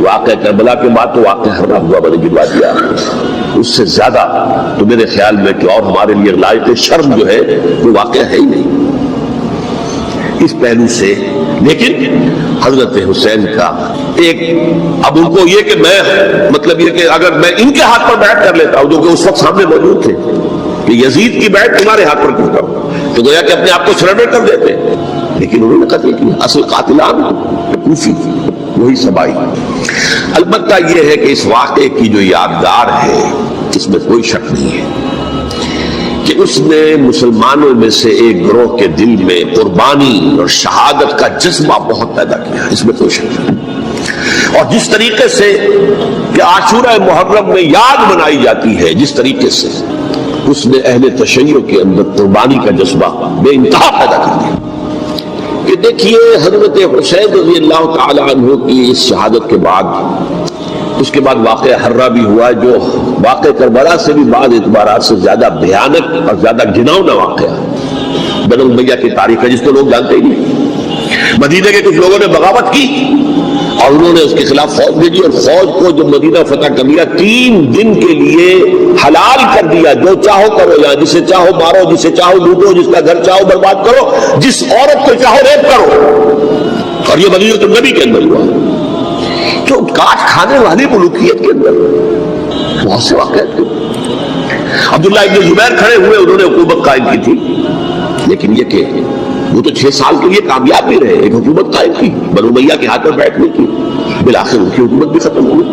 واقعہ کربلا کے بعد تو واقعہ ہررا ہوا میں نے گنوا دیا، اس سے زیادہ تو میرے خیال میں کہ اور ہمارے لیے لائق شرم جو ہے وہ واقعہ ہے ہی نہیں اس پہلو سے۔ لیکن حضرت حسین کا ایک، اب ان کو یہ کہ میں مطلب یہ کہ اگر میں ان کے ہاتھ پر بیعت کر لیتا ہوں جو کہ اس وقت سامنے موجود تھے کہ یزید کی بیعت تمہارے ہاتھ پر کیوں کروں، تو گویا کہ اپنے آپ کو سرنڈر کر دیتے، لیکن انہوں نے قتل کیا۔ اصل قاتلان کوفی وہی سبائی۔ البتہ یہ ہے کہ اس واقعے کی جو یادگار ہے اس میں کوئی شک نہیں ہے کہ اس نے مسلمانوں میں سے ایک گروہ کے دل میں قربانی اور شہادت کا جذبہ بہت پیدا کیا، اس میں کوئی شک نہیں۔ اور جس طریقے سے کہ عاشورہ محرم میں یاد منائی جاتی ہے، جس طریقے سے اس نے اہل تشیع کے اندر قربانی کا جذبہ بے انتہا پیدا کر دیا کہ دیکھیے حضرت حسین رضی اللہ تعالی عنہ کی اس شہادت کے بعد، اس کے بعد واقعہ ہررا بھی ہوا جو واقعہ کربلا سے بھی بعض اعتبارات سے زیادہ بھیانک اور زیادہ گھناؤنا واقعہ بنو امیہ کی تاریخ ہے جس کو لوگ جانتے ہی نہیں۔ مدینہ کے کچھ لوگوں نے بغاوت کی اور انہوں نے اس کے خلاف فوج بھیجی اور فوج کو جو مدینہ فتح کر لیا 3 دن کے لیے حلال کر دیا، جو چاہو کرو، یا جسے چاہو مارو، جسے چاہو لوٹو، جس کا گھر چاہو برباد کرو، جس عورت کو چاہو ریپ کرو۔ اور یہ مدینہ النبی کے اندر ہوا جو کاٹ کھانے والی ملوکیت کے اندر بہت سے واقعات تھے۔ عبداللہ ابن زبیر کھڑے ہوئے، انہوں نے حکومت قائم کی تھی، لیکن یہ کہ وہ تو 6 سال کے لیے کامیاب بھی رہے، ایک حکومت قائم کی، بنو امیہ کے ہاتھ پر بیٹھنے کی، بالآخر ان کی حکومت بھی ختم ہوئی۔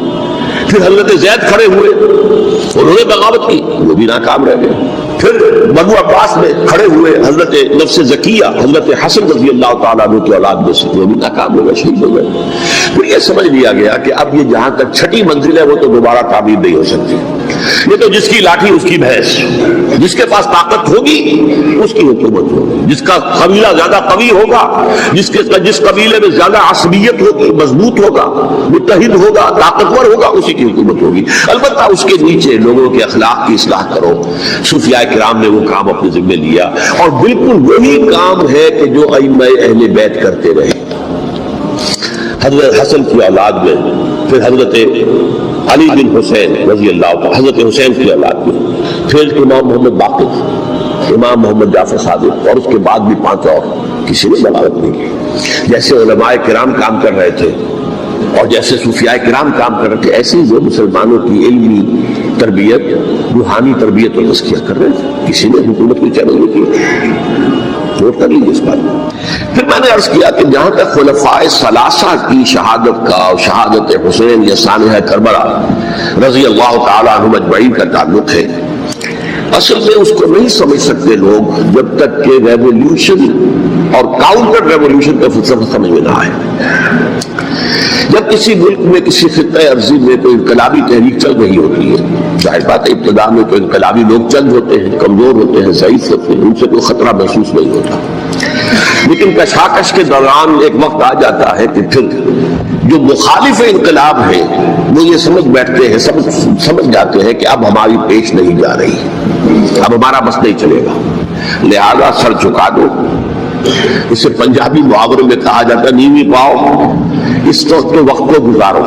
پھر حضرت زید کھڑے ہوئے، انہوں نے بغاوت کی، وہ بھی ناکام رہ گئے۔ پھر بنو عباس میں کھڑے ہوئے حضرت نفس زکیہ، حضرت حسن رضی اللہ تعالیٰ عنہ کی اولاد میں سے، وہ بھی ناکام ہو گئے، شہید ہو گئے۔ پھر یہ سمجھ لیا گیا کہ اب یہ جہاں تک 6ٹھی منزل ہے وہ تو دوبارہ تعمیر نہیں ہو سکتی، یہ تو جس کی لاٹھی اس کی بھینس، جس کے پاس طاقت ہوگی اس کی حکومت ہوگی، جس کا قبیلہ زیادہ قوی ہوگا، جس قبیلے میں زیادہ عصبیت ہوگی، مضبوط ہوگا، متحد ہوگا، طاقتور ہوگا، اسی کی حکومت ہوگی۔ البتہ اس کے نیچے لوگوں کے اخلاق کی اصلاح کرو۔ صوفیاء کرام نے وہ کام اپنے ذمہ لیا، اور بالکل وہی کام ہے کہ جو ائمہ اہل بیت کرتے رہے۔ حضرت حسن کی اولاد میں، پھر حضرت علی بن حسین رضی اللہ تعالی، حضرت حسین کی اولاد میں، پھر امام محمد باقر، امام محمد جعفر صادق، اور اس کے بعد بھی 5 اور، کسی نے بغاوت نہیں کی۔ جیسے علماء کرام کام کر رہے تھے اور جیسے صوفیاء کرام کام کر رہے تھے، ایسے ہی وہ مسلمانوں کی علمی تربیت، روحانی تربیت اور تزکیہ کر رہے تھے، کسی نے حکومت کو چیلنج نہیں کیا۔ نوٹ کر لیجیے اس بات میں۔ پھر میں نے عرض کیا کہ جہاں تک خلفاء ثلاثہ کی شہادت کا اور شہادت حسین یا سانحہ کربلا رضی اللہ تعالی عنہم اجمعین کا تعلق ہے، اصل میں اس کو نہیں سمجھ سکتے لوگ جب تک کہ ریولیوشن اور کاؤنٹر ریولیوشن کا فلسفہ سمجھ میں نہ آئے۔ جب کسی ملک میں کسی خطہ ارضی میں کوئی انقلابی تحریک چل رہی ہوتی ہے، ظاہر بات ہے ابتدا میں تو انقلابی لوگ چند ہوتے ہیں، کمزور ہوتے ہیں، ضعیف ہوتے ہیں، ان سے کوئی خطرہ محسوس نہیں ہوتا، لیکن کشاکش کے دوران ایک وقت آ جاتا ہے کہ پھر جو مخالف انقلاب ہیں وہ یہ سمجھ بیٹھتے ہیں، سمجھ جاتے ہیں کہ اب ہماری پیش نہیں جا رہی، اب ہمارا بس نہیں چلے گا، لہذا سر جھکا دو۔ اسے پنجابی محاورے میں کہا جاتا ہے نیوی پاؤ، اس وقت کو گزارو۔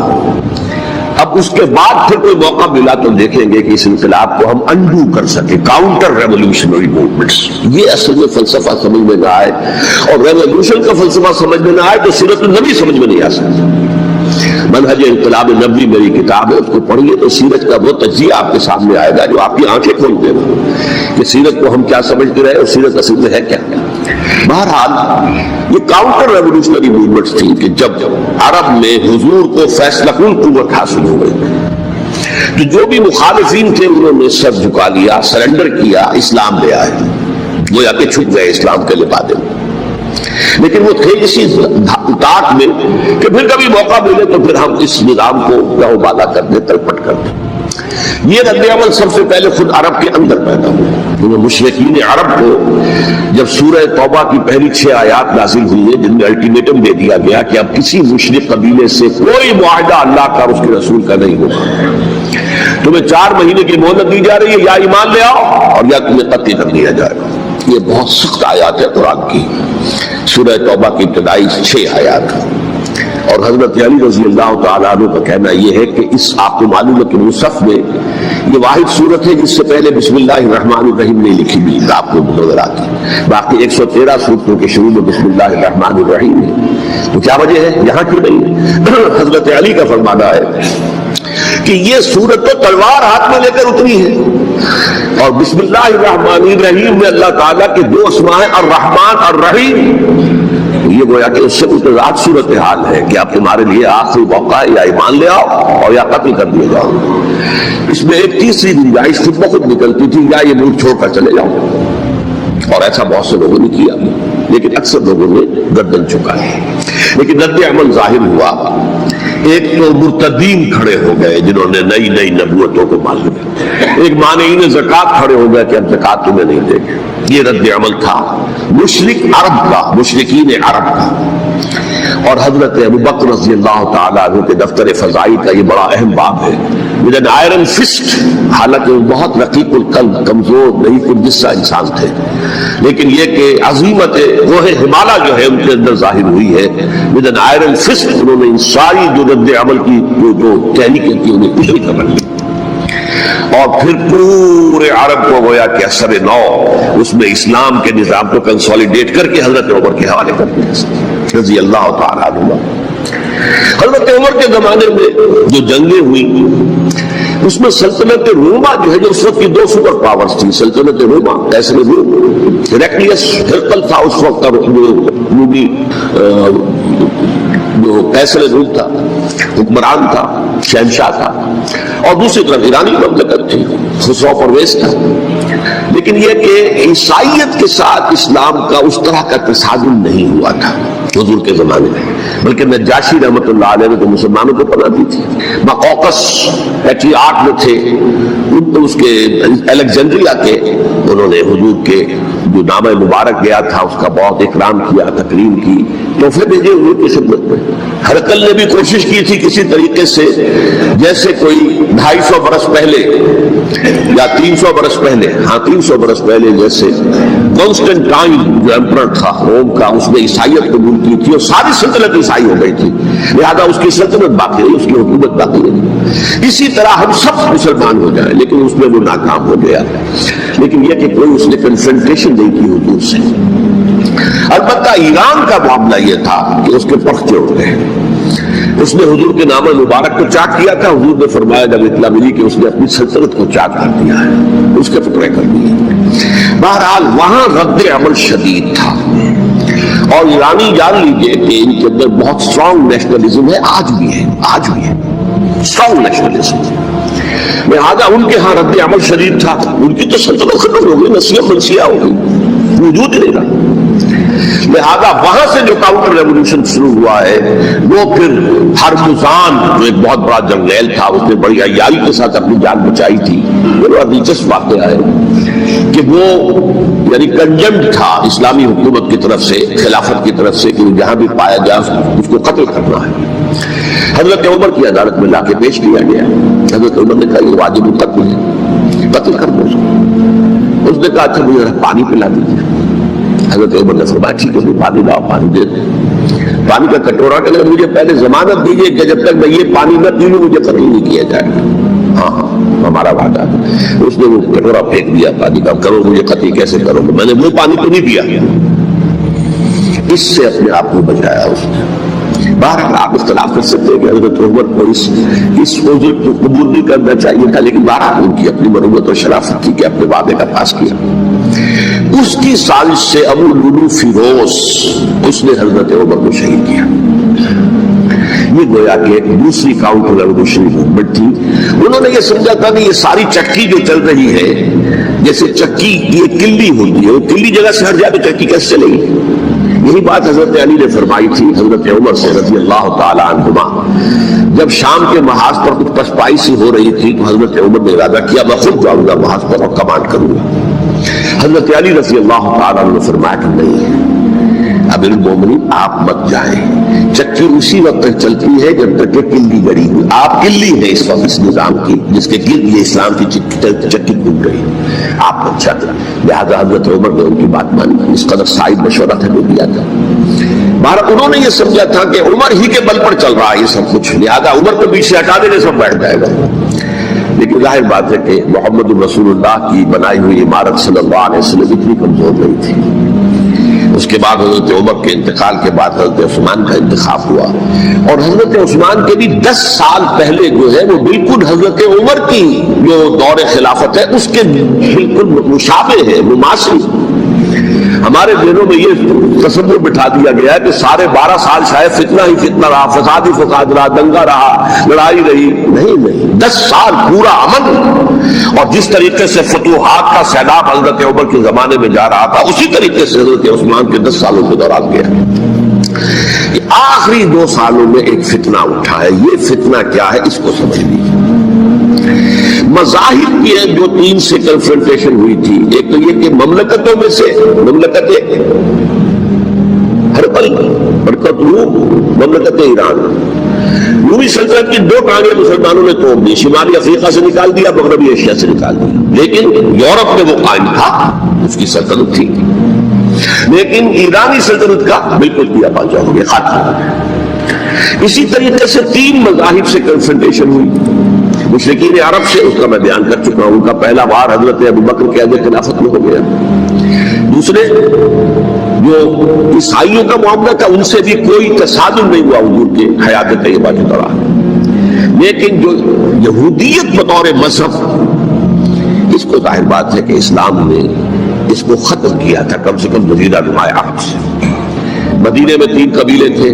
اب اس کے بعد پھر کوئی موقع ملا تو دیکھیں گے کہ اس انقلاب کو ہم انڈو کر سکیں، کاؤنٹر ریولیوشنری موومنٹس۔ یہ اصل میں فلسفہ سمجھ میں نہ آئے اور ریولیوشن کا فلسفہ سمجھ میں نہ آئے تو سیرت النبی سمجھ میں نہیں آ سکتی۔ منہج انقلاب نبوی میری کتاب ہے، اس کو پڑھیے تو سیرت کا وہ تجزیہ آپ کے سامنے آئے گا جو آپ کی آنکھیں کھول دے گا کہ سیرت کو ہم کیا سمجھتے رہے اور سیرت اصل میں ہے کیا۔ بہرحال یہ کاؤنٹر ریولیوشنری موومنٹس تھی کہ جب عرب میں حضور کو فیصلہ کن قوت حاصل ہو گئی تو جو بھی مخالفین تھے انہوں نے سر جھکا لیا، سرنڈر کیا، اسلام لے آئے، وہ یا کہ چھپ گئے اسلام کے لبادے میں۔ لیکن وہ تھے اسی طاق میں کہ پھر کبھی موقع ملے تو پھر ہم اس نظام کو گہو بالا کر دیں، تلپٹ کر دیں۔ یہ رد عمل سب سے پہلے خود عرب کے اندر پیدا ہوا۔ مشرکین عرب کو جب سورہ توبہ کی پہلی 6 آیات نازل ہوئی ہیں جن میں الٹیمیٹم دے دیا گیا کہ اب کسی مشرک قبیلے سے کوئی معاہدہ اللہ کا اور اس کے رسول کا نہیں ہوگا، تمہیں 4 مہینے کی مہلت دی جا رہی ہے، یا ایمان لے آؤ اور یا تمہیں قتل کر دیا جائے گا۔ یہ بہت سخت آیات ہے قرآن کی، سورہ توبہ کی ابتدائی 6 آیات۔ اور حضرت علی رضی اللہ تعالیٰ عنہ کا کہنا یہ ہے کہ اس آپ کو معلوم ہے کہ مصحف میں یہ واحد صورت ہے جس سے پہلے بسم اللہ الرحمن الرحیم نہیں لکھی ہوئی آپ کو نظر آتی، باقی 113 صورتوں کے شروع میں بسم اللہ الرحمن الرحیم ہے. تو کیا وجہ ہے یہاں کیوں نہیں ہے؟ حضرت علی کا فرمانا ہے کہ یہ سورت تو تلوار ہاتھ میں لے کر اتری ہے، اور بسم اللہ الرحمن الرحیم میں اللہ تعالیٰ کے دو اسماء ہیں، الرحمن الرحیم. یہ گویا کہ اس سے متضاد صورتحال ہے کہ آپ تمہارے لیے آخری موقع ہے، یا ایمان لے آؤ اور یا قتل کر دیے جاؤ. اس میں ایک تیسری گنجائش خود بخود نکلتی تھی، یا یہ ملک چھوڑ کر چلے جاؤ، اور ایسا بہت سے لوگوں نے کیا، لیکن اکثر لوگوں نے گردن چکائی. لیکن رد عمل ظاہر ہوا. ایک تو مرتدین کھڑے ہو گئے جنہوں نے نئی نئی نبوتوں کو مان لیا، ایک مانعین زکوٰۃ کھڑے ہو گئے کہ اب زکوٰۃ تمہیں نہیں دیں گے. یہ رد عمل تھا مشرک عرب کا، مشرکین عرب کا. اور حضرت ابو بکر رضی اللہ تعالیٰ عنہ کے دفتر فضائی کا یہ بڑا اہم باب ہے. ود آئرن فسٹ، حالانکہ وہ بہت رقیق القلب، کمزور نہیں کوئی جسا انسان تھے، لیکن یہ کہ عظیمت وہ ہمالا جو ہے ان کے اندر ظاہر ہوئی ہے. ود این آئرن فسٹ انہوں نے ان ساری جو رد عمل کی جو ٹیکنیکیں تھی انہیں کچھ نہیں کر لی، اور پھر پورے عرب کو گویا کہ اثر نو اس میں اسلام کے نظام کو کنسولیڈیٹ کر کے حضرت عمر کے حوالے کر دیا رضی اللہ تعالیٰ عنہ. حضرت عمر کے زمانے میں جو جنگیں ہوئی اس میں سلطنت روما جو ہے، جو اس وقت کی دو سپر پاورز تھی، سلطنت روما قیصر روم، ہیراکلیس ہرقل تھا اس وقت کا رومی جو قیصر روم تھا، حکمران تھا، شہنشاہ تھا، اور دوسری طرف ایرانی مملکت تھی، خسرو پرویز تھا. لیکن یہ کہ عیسائیت کے ساتھ اسلام کا اس طرح کا تصادم نہیں ہوا تھا حضور کے زمانے میں، بلکہ نجاشی رحمت اللہ علیہ نے تو مسلمانوں کو پناہ دی تھی. مقوقس پیٹریارٹ میں تھے، اس کے الیگزینڈریا کے، انہوں نے حضور کے جو نامہ مبارک گیا تھا اس کا بہت اکرام کیا، تکریم کی، تحفے بھیجے حضور کی خدمت میں. ہرقل نے بھی کوشش کی تھی کسی طریقے سے، جیسے کوئی 250 برس پہلے یا 300 برس پہلے، 300 برس پہلے جیسے کانسٹنٹائن جو ایمپرر تھا روم کا، اس نے عیسائیت قبول کی تھی اور ساری سلطنت عیسائی ہو گئی تھی، لہذا اس کی سلطنت باقی رہی، اس کی حکومت باقی رہی. اسی طرح ہم سب مسلمان ہو جائیں، لیکن اس میں وہ ناکام ہو گیا. لیکن یہ کہ کوئی اس نے کنفرنٹیشن نہیں کی حضور سے. البتہ ایران کا معاملہ یہ تھا کہ اس کے پخچے اڑ گئے. اس نے حضور کے نام مبارک کو چاک کیا تھا. حضور نے فرمایا جب اطلاع ملی کہ اس نے اپنی سلطنت کو چاک کر دیا ہے، اس کے ٹکڑے کر دیے. بہرحال وہاں رد عمل شدید تھا، اور ایرانی جان لیجئے کہ ان کے اندر بہت اسٹرانگ نیشنلزم ہے، آج بھی ہے اسٹرانگ نیشنلزم. لہٰذا ان کے ہاں رد عمل شدید تھا. ان کی تو سلطنت ختم ہو گئی، نسیہ منسیہ ہو گئی، وجود ہی نہیں رہا. لہذا وہاں سے جو کاؤنٹر ریولوشن شروع ہوا ہے وہ پھر ہرمزان جو ایک بہت بڑا جنگیل تھا، اس نے بڑی عیائی کے ساتھ اپنی جان بچائی تھی. یہ بڑا دلچسپ واقعہ ہے کہ وہ یعنی کنجنٹ تھا اسلامی حکومت کی طرف سے، خلافت کی طرف سے، کہ جہاں بھی پایا جائے اس کو قتل کرنا ہے. حضرت عمر کی عدالت میں لا کے پیش کیا گیا. حضرت عمر نے کہا یہ واجب القتل ہے، قتل کر دو. اس نے کہا اچھا مجھے پانی پلا دیجیے. حضرت عمر نے فرمایا ٹھیک ہے پانی لاؤ، پانی دے دیں. پانی کا کٹورا کہ مجھے پہلے ضمانت دیجیے کہ جب تک میں یہ پانی نہ پی لوں مجھے قتل نہیں کیا جائے گا. ہاں ہمارا وعدہ. اس نے وہ کٹورا پھینک دیا پانی کا. کرو مجھے قتل کیسے کرو گے، میں نے وہ پانی تو نہیں پیا. اس سے اپنے آپ کو بچایا اس نے. بہرحال آپ اختلاف کر سکتے ہیں کہ حضرت عمر کو اس عذر کو قبول نہیں کرنا چاہیے تھا، لیکن بہرحال ان کی اپنی مروت اور شرافت تھی کہ اپنے وعدے کا پاس کیا. اس کی سازش سے ابو لولو فیروز اس نے حضرت عمر کو شہید کیا. یہ گویا کہ ایک دوسری کاؤنٹر ریولوشنری موومنٹ تھی. انہوں نے یہ سمجھا تھا کہ یہ ساری چکی جو چل رہی ہے، جیسے چکی کی ایک کلی ہوتی ہے، وہ کلی جگہ سے ہٹ جائے تو چکی کیسے چلے گی. یہی بات حضرت علی نے فرمائی تھی حضرت عمر سے رضی اللہ تعالی عنہما. جب شام کے محاذ پر کچھ پسپائی سی ہو رہی تھی تو حضرت عمر نے ارادہ کیا میں خود جاؤں گا محاذ پر اور کمانڈ کروں گا. حضرت علی رضی اللہ تعالی عنہ نے فرمایا کہ نہیں، امیر المومنین آپ مت جائیں، چکی اسی وقت تک چلتی ہے جب تک کہ کلی گڑی ہوئی، آپ کلی ہیں اس وقت اس نظام کی جس کے گرد یہ اسلام کی چکی گھوم رہی ہے، آپ مت جاتے۔ لہٰذا حضرت عمر نے ان کی بات مانی، اس قدر صائب مشورہ تھا جو دیا تھا۔ بہرحال انہوں نے یہ سمجھا تھا کہ عمر ہی کے بل پر چل رہا ہے یہ سب کچھ، لہٰذا عمر کو پیچھے ہٹا دینے سب بیٹھ جائے گا۔ لیکن ظاہر بات ہے کہ محمد رسول اللہ کی بنائی ہوئی عمارت صلی اللہ علیہ وسلم اتنی کمزور نہیں تھی۔ اس کے بعد حضرت عمر کے انتقال کے بعد حضرت عثمان کا انتخاب ہوا، اور حضرت عثمان کے بھی 10 سال پہلے جو ہے وہ بالکل حضرت عمر کی جو دور خلافت ہے اس کے بالکل مشابہ ہے، مماثل۔ ہمارے ذہنوں میں یہ تصور بٹھا دیا گیا ہے کہ سارے 12 سال شاید فتنہ ہی فتنہ رہا، فساد ہی فساد رہا، دنگا رہا، لڑائی رہی۔ نہیں، 10 سال پورا امن، اور جس طریقے سے فتوحات کا سیلاب حضرت عمر کے زمانے میں جا رہا تھا اسی طریقے سے حضرت عثمان کے 10 سالوں کے دوران گیا۔ آخری 2 سالوں میں ایک فتنہ اٹھا ہے، یہ فتنہ کیا ہے اس کو سمجھ لیجیے۔ مذاہب کی جو 3 سے کنفرنٹیشن ہوئی تھی، ایک تو یہ کہ مملکتوں میں سے مملکت ہرقل، برکت روم، مملکت ایران، رومی سلطنت کی 2 ٹانگیں مسلمانوں نے توڑ دی، شمالی افریقہ سے نکال دیا، مغربی ایشیا سے نکال دیا، لیکن یورپ میں وہ قائم تھا، اس کی سلطنت تھی، لیکن ایرانی سلطنت کا بالکل کیا پانچا ہو گیا، ختم۔ اسی طریقے سے 3 مذاہب سے کنفرنٹیشن ہوئی، مشرکین عرب سے، اس کا میں بیان کر چکا ہوں، ان کا پہلا وار حضرت ابوبکر کے عہد خلافت میں ہو گیا۔ دوسرے جو عیسائیوں کا معاملہ تھا ان سے بھی کوئی تصادم نہیں ہوا حضور کے حیات طیبہ کے دوران، لیکن جو یہودیت بطور مذہب، اس کو ظاہر بات ہے کہ اسلام نے اس کو ختم کیا تھا، کم سے کم جزیرہ نماء عرب سے۔ مدینے میں 3 قبیلے تھے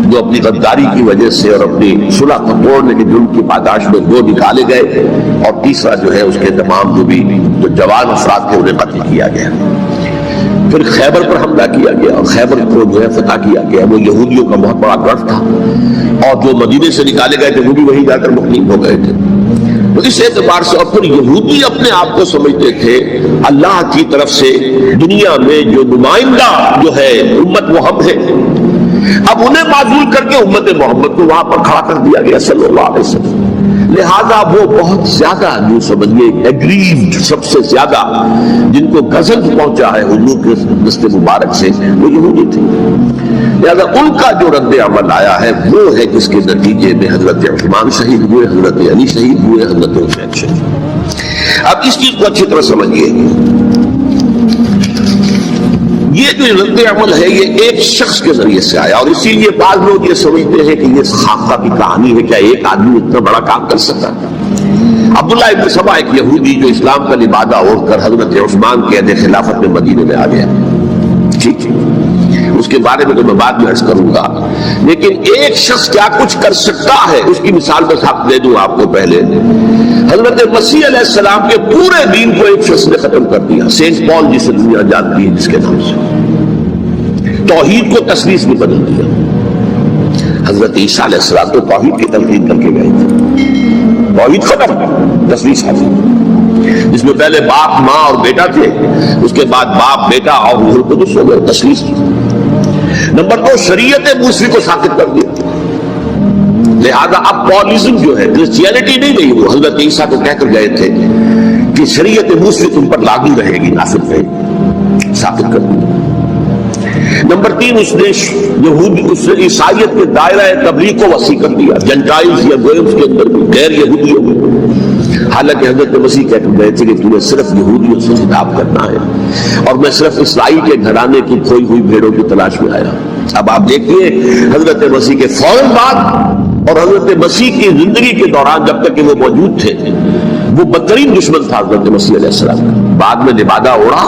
جو اپنی غداری کی وجہ سے اور اپنی صلح کو توڑنے کے جرم کی پاداش میں 2 نکالے گئے، اور تیسرا جو ہے اس کے تمام جو جوان افراد تھے انہیں قتل کیا گیا۔ پھر خیبر پر حملہ کیا گیا اور خیبر کو جو ہے فتح کیا گیا، وہ یہودیوں کا بہت بڑا گڑھ تھا، اور جو مدینے سے نکالے گئے تھے وہ بھی وہیں جا کر مقیم ہو گئے تھے۔ تو اس اعتبار سے، اور پھر یہودی اپنے آپ کو سمجھتے تھے اللہ کی طرف سے دنیا میں جو نمائندہ جو ہے امت وہ ہم ہے، اب انہیں معزول کر کے امت محمد کو وہاں پر کھڑا کر دیا گیا صلی اللہ علیہ وسلم۔ لہذا وہ بہت زیادہ جو سمجھیے ایگریوڈ، سب سے زیادہ جن کو غضب پہنچا ہے حضور کے دست مبارک سے، وہ یہودی تھے۔ لہذا ان کا جو رد عمل آیا ہے وہ ہے جس کے نتیجے میں حضرت عثمان شہید ہوئے، حضرت علی شہید ہوئے، حضرت حسین شہید۔ اب اس چیز کو اچھی طرح سمجھیے، یہ جو رد عمل ہے یہ ایک شخص کے ذریعے سے آیا، اور اسی لیے بعض لوگ یہ سمجھتے ہیں کہ یہ خاکہ کی کہانی ہے، کیا ایک آدمی اتنا بڑا کام کر سکتا ہے؟ عبداللہ ابن سبا ایک یہودی جو اسلام کا لبادہ اوڑھ کر حضرت عثمان کے عہد خلافت میں مدینے میں آ گیا، ٹھیک ہے، اس کے بارے میں تو میں بعد میں عرض کروں گا، لیکن ایک شخص کیا کچھ کر سکتا ہے اس کی مثال بس آپ دے دوں آپ کو۔ پہلے حضرت مسیح علیہ السلام کے پورے دین کو ایک شخص نے ختم کر دیا، سینٹ پال جسے دنیا جانتی ہے جس کے نام سے، توحید کو تسلیس میں بدل دیا۔ حضرت عیسیٰ علیہ السلام تو توحید کی تلقین کر کے گئے تھے، توحید ختم، تسلیس حاصل، جس میں پہلے باپ ماں اور بیٹا تھے، اس کے بعد باپ بیٹا اور روح القدس ہو گئے، تسلیس کی۔ نمبر 2، شریعت موسوی کو ساقط کر دیا، لہذا اب پالیزم جو ہے، کرسچینٹی نہیں رہی، وہ حضرت عیسیٰ کو کہہ کر گئے تھے کہ شریعت موسوی تم پر لاگو رہے گی، نافذ رہے گی، ساقط کر دیا۔ نمبر 3، اس نے عیسائیت کے دائرہ تبلیغ کو وسیع کر دیا، جنٹائلز یا گوئمز کے اندر بھی، غیر یہودیوں میں، حالانکہ حضرت مسیح کہہ کر گئے تھے کہ تمہیں صرف یہودیوں سے خطاب کرنا ہے، اور میں صرف اسرائیل کے گھرانے کی کھوئی ہوئی بھیڑوں کی تلاش میں آیا۔ اب آپ دیکھیے حضرت مسیح کے فوراً بعد اور حضرت مسیح کی زندگی کے دوران جب تک کہ وہ موجود تھے، وہ بدترین دشمن تھا حضرت مسیح علیہ السلام کا۔ بعد میں لبادہ اوڑھا،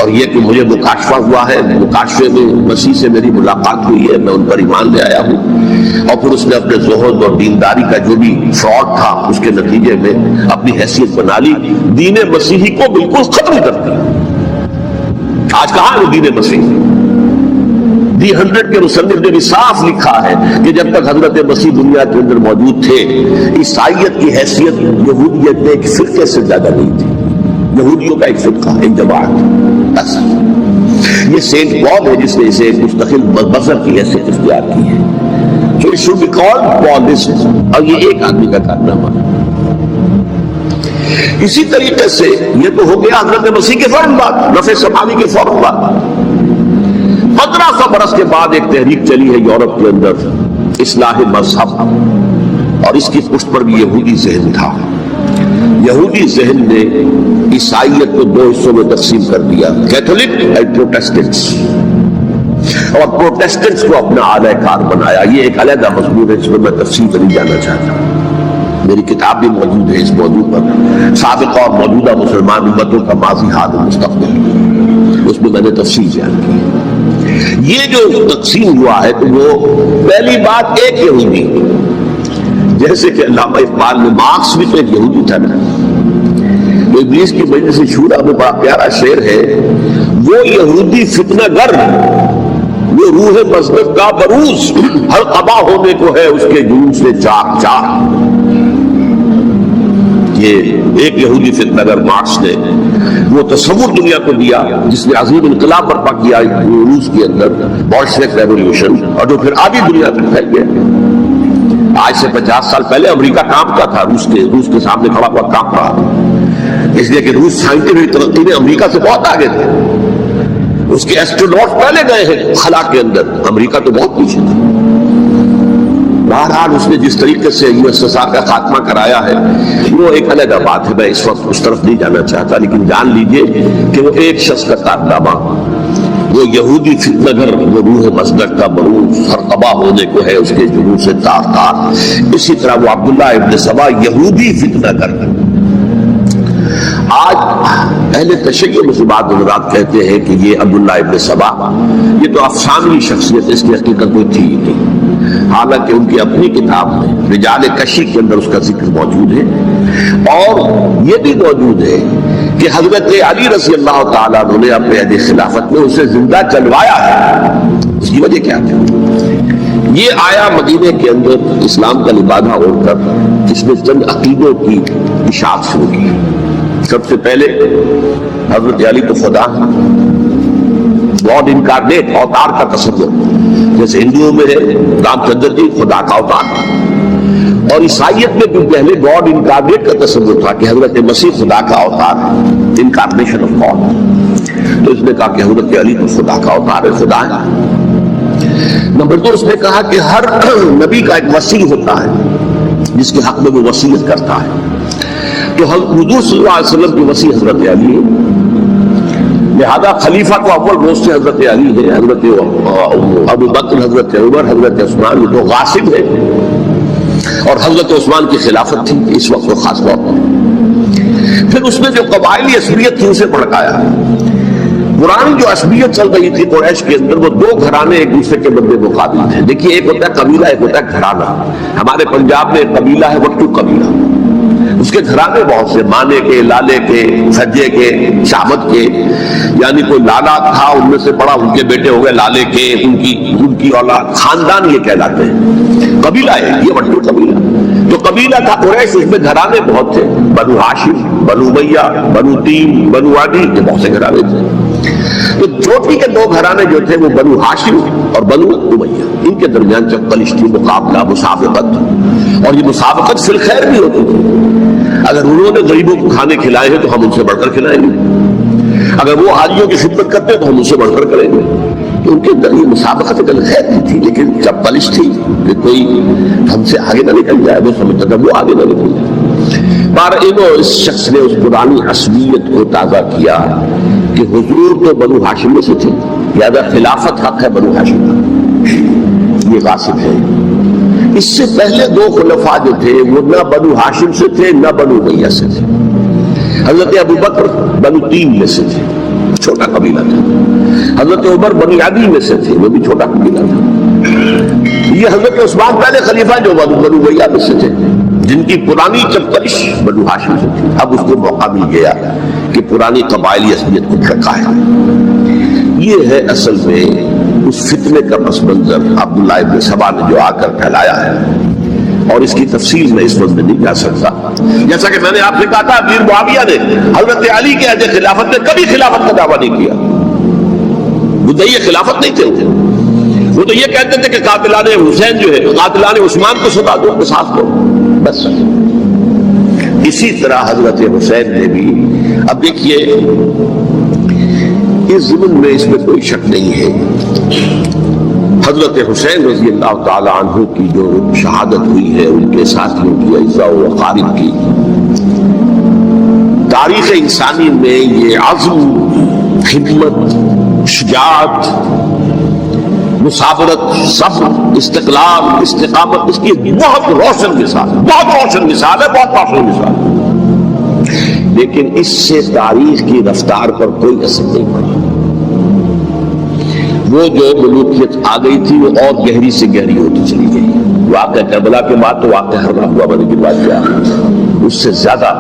اور یہ کہ مجھے مکاشفہ ہوا ہے، مکاشفے میں مسیح سے میری ملاقات ہوئی ہے، میں ان پر ایمان لے آیا ہوں، اور پھر اس نے اپنے زہد اور دینداری کا جو بھی فراڈ تھا اس کے نتیجے میں اپنی حیثیت بنا لی، دین مسیحی کو بالکل ختم کر دیا۔ آج کہاں ہے وہ دین مسیحی؟ دی 100 کے مصنف نے بھی صاف لکھا ہے کہ جب تک حضرت مسیح دنیا کے اندر موجود تھے، عیسائیت کی حیثیت یہودیت ایک فرقے سے زیادہ نہیں تھی، یہودیوں کا ایک فرقہ، ایک جماعت بس۔ یہ سینٹ پال ہے جس نے اسے ایک مستقل بزر کی حیثیت اختیار کی ہے. So it should be called Paulist. اور یہ ایک آدمی کا کارنامہ. اسی طریقے سے یہ تو ہو گیا حضرت مسیح کے فوراً بعد، رفع سماوی کے فوراً بعد. 1500 برس کے بعد ایک تحریک چلی ہے یورپ کے اندر، اصلاح مذہب، اور اس کی پشت پر بھی یہودی ذہن تھا. یہودی ذہن نے عیسائیت کو دو حصوں میں تقسیم کر دیا، کیتھولک اور پروٹیسٹنٹس، اور پروٹیسٹنٹس کو اپنا اعلی کار بنایا. یہ ایک علیحدہ مضمون ہے، اس میں میں تفصیل سے نہیں جانا چاہتا. میری کتاب بھی موجود ہے اس موضوع پر، سابقہ اور موجودہ مسلمان امتوں کا ماضی، حال و مستقبل، اس میں نے تفصیل بیان کی. یہ جو تقسیم ہوا ہے تو وہ پہلی بات ایک یہودی، جیسے کہ علامہ اقبال نے، مارکس بھی تو ایک یہودی تھا نا. تو ابلیس کی مجلس شورا میں بڑا پیارا شعر ہے، وہ یہودی فتنہ گر، وہ روح مذہب کا بروز، ہر قبا ہونے کو ہے اس کے جنون سے چاک چاک. یہ ایک یہودی فتنہ گر مارکس نے وہ تصور دنیا کو دیا جس نے عظیم انقلاب برپا کیا روس کے اندر، بولشوک ریولیوشن، اور جو پھر آدھی دنیا تک پھیل گیا. آج سے 50 سال پہلے امریکہ کانپتا تھا، روس کے سامنے کھڑا ہوا کانپ رہا، اس لیے کہ روس سائنٹیفک ترقی میں امریکہ سے بہت آگے تھے. اس کے ایسٹروناٹ پہلے گئے ہیں خلا کے اندر، امریکہ تو بہت پیچھے تھا. بہرحال اس نے جس طریقے سے USSR کا خاتمہ کرایا ہے وہ ایک علیحدہ بات ہے، میں اس وقت اس طرف نہیں جانا چاہتا. لیکن جان لیجئے کہ وہ ایک شخص کا کارنامہ، وہ یہودی فتنہ گر، وہ روح مصدق کا بروز، ہر قبا ہونے کو ہے اس کے جنون سے تار تار. اسی طرح وہ عبداللہ ابن سبا یہودی فتنہ گر. آج اہل تشیع مسلمان حضرات کہتے ہیں کہ یہ عبداللہ ابن سبا یہ تو افسانوی شخصیت ہے، اس کی حقیقت کوئی تھی ہی نہیں. حالانکہ ان کی اپنی کتاب میں رجال کشی کے اندر اس کا ذکر موجود ہے، اور یہ بھی موجود ہے کہ حضرت علی رضی اللہ تعالیٰ عنہ نے اپنے عہد خلافت میں اسے زندہ چلوایا ہے. اس کی وجہ کیا تھی؟ یہ آیا مدینے کے اندر اسلام کا لبادہ اوڑھ کر، جس نے چند عقیدوں کی اشاعت شروع کی. سب سے پہلے حضرت علی تو خدا، گاڈ انکارنیٹ، اوتار کا تصور، جیسے ہندوؤں میں ہے رام چندر جی خدا کا اوتار، اور عیسائیت میں بھی پہلے گاڈ انکارنیٹ کا تصور تھا کہ حضرت مسیح خدا کا اوتار ہے، انکارنیشن آف گاڈ. تو اس نے کہا کہ حضرت علی تو خدا کا اوتار ہے، خدا ہے. نمبر 2 اس نے کہا کہ ہر نبی کا ایک وصی ہوتا ہے جس کے حق میں وہ وصیت کرتا ہے. تو حضور صلی اللہ علیہ وسلم کی وصی حضرت علی ہے، لہذا خلیفہ کو اول روز سے حضرت علی ہے. حضرت ابو بکر، حضرت عمر، حضرت عثمان، یہ تو غاصب ہے، اور حضرت عثمان کی خلافت تھی اس وقت وہ خاص طور پر. پھر اس میں جو قبائلی عصبیت تھی اسے بھڑکایا. پرانی جو عصبیت چل رہی تھی قریش کے اندر، وہ 2 گھرانے ایک دوسرے کے بدلے مقابل تھے. دیکھیے ایک ہوتا ہے قبیلہ، ایک ہوتا ہے گھرانہ. ہمارے پنجاب میں ایک قبیلہ ہے وٹو قبیلہ، اس کے گھرانے بہت سے، مانے کے، لالے کے، سجے کے، شامت کے، یعنی کوئی لالا تھا ان میں سے بڑا، ان کے بیٹے ہو گئے لالے کے، ان کی اولاد، خاندان یہ کہلاتے ہیں. قبیلہ ہے یہ وٹو قبیلہ. تو قبیلہ تھا قریش، اس میں گھرانے بہت تھے، بنو ہاشم، بنو امیہ، بنو تیم، بنو عدی، یہ بہت سے گھرانے تھے. تو چوٹی کے 2 گھرانے جو تھے وہ بنو ہاشم اور بنو امیہ، ان کے درمیان چپکلش تھی، مقابلہ، مسابقت. اور یہ مسابقت فی الخیر بھی ہوتی تھی. اگر انہوں نے غریبوں کو کھانے کھلائے ہیں تو ہم ان سے بڑھ کر کھلائیں گے، اگر وہ حاجیوں کی خدمت کرتے ہیں تو ہم ان سے بڑھ کر کریں گے. تو ان کے اندر یہ مسابقت خیر بھی تھی، لیکن چپکلش تھی کہ کوئی ہم سے آگے نہ نکل جائے، وہ سمجھتا تھا وہ آگے نہ نکل جائے. پر اس شخص نے اس پرانی عصبیت کو تازہ کیا کہ حضور تو بنو ہاشم میں سے تھے، لہذا خلافت حق ہے بنو ہاشم کا، یہ غاصب ہے. اس سے پہلے 2 خلفاء جو تھے وہ نہ بنو ہاشم سے تھے نہ بنو امیہ سے تھے. حضرت ابو بکر بنو تیم میں سے تھے، چھوٹا قبیلہ تھا. حضرت عمر بنو عدی میں سے تھے، وہ بھی چھوٹا قبیلہ تھا. یہ حضرت عثمان پہلے خلیفہ جو بنو امیہ میں سے تھے، جن کی پرانی چپکلش بنو ہاشم سے تھی. اب اس کو موقع مل گیا کہ پرانی قبائلی عصبیت کو پھڑکائے. یہ ہے اصل میں اس فتنے کا پس منظر عبداللہ ابن سبا نے جو آ کر پھیلایا ہے، اور اس کی تفصیل میں اس وقت میں نہیں جا سکتا. جیسا کہ میں نے آپ سے کہا تھا، امیر معاویہ نے حضرت علی کے عہد خلافت میں کبھی خلافت کا دعویٰ نہیں کیا. 15 مدعی خلافت نہیں تھے وہ تو یہ کہتے تھے کہ قاتلان حسین جو ہے قاتلان عثمان کو سزا دو، قصاص دو، بس۔ اسی طرح حضرت حسین نے بھی، اب دیکھیے اس ضمن میں اس میں کوئی شک نہیں ہے، حضرت حسین رضی اللہ تعالی عنہ کی جو شہادت ہوئی ہے، ان کے ساتھیوں کی، اعزاء و اقارب کی، تاریخ انسانی میں یہ عزم، خدمت، شجاعت، مثابرت، صبر، استقلال، استقامت، اس کی بہت روشن مثال ہے، بہت روشن مثال ہے، بہت روشن مثال ہے، لیکن اس سے تاریخ کی رفتار پر کوئی اثر نہیں پڑا۔ وہ جو ملوکیت آ گئی تھی وہ اور گہری سے گہری ہوتی چلی گئی۔ واقعہ کربلا کے بعد تو واقعہ ہرنا ہوا بنے کی بات کیا، اس سے زیادہ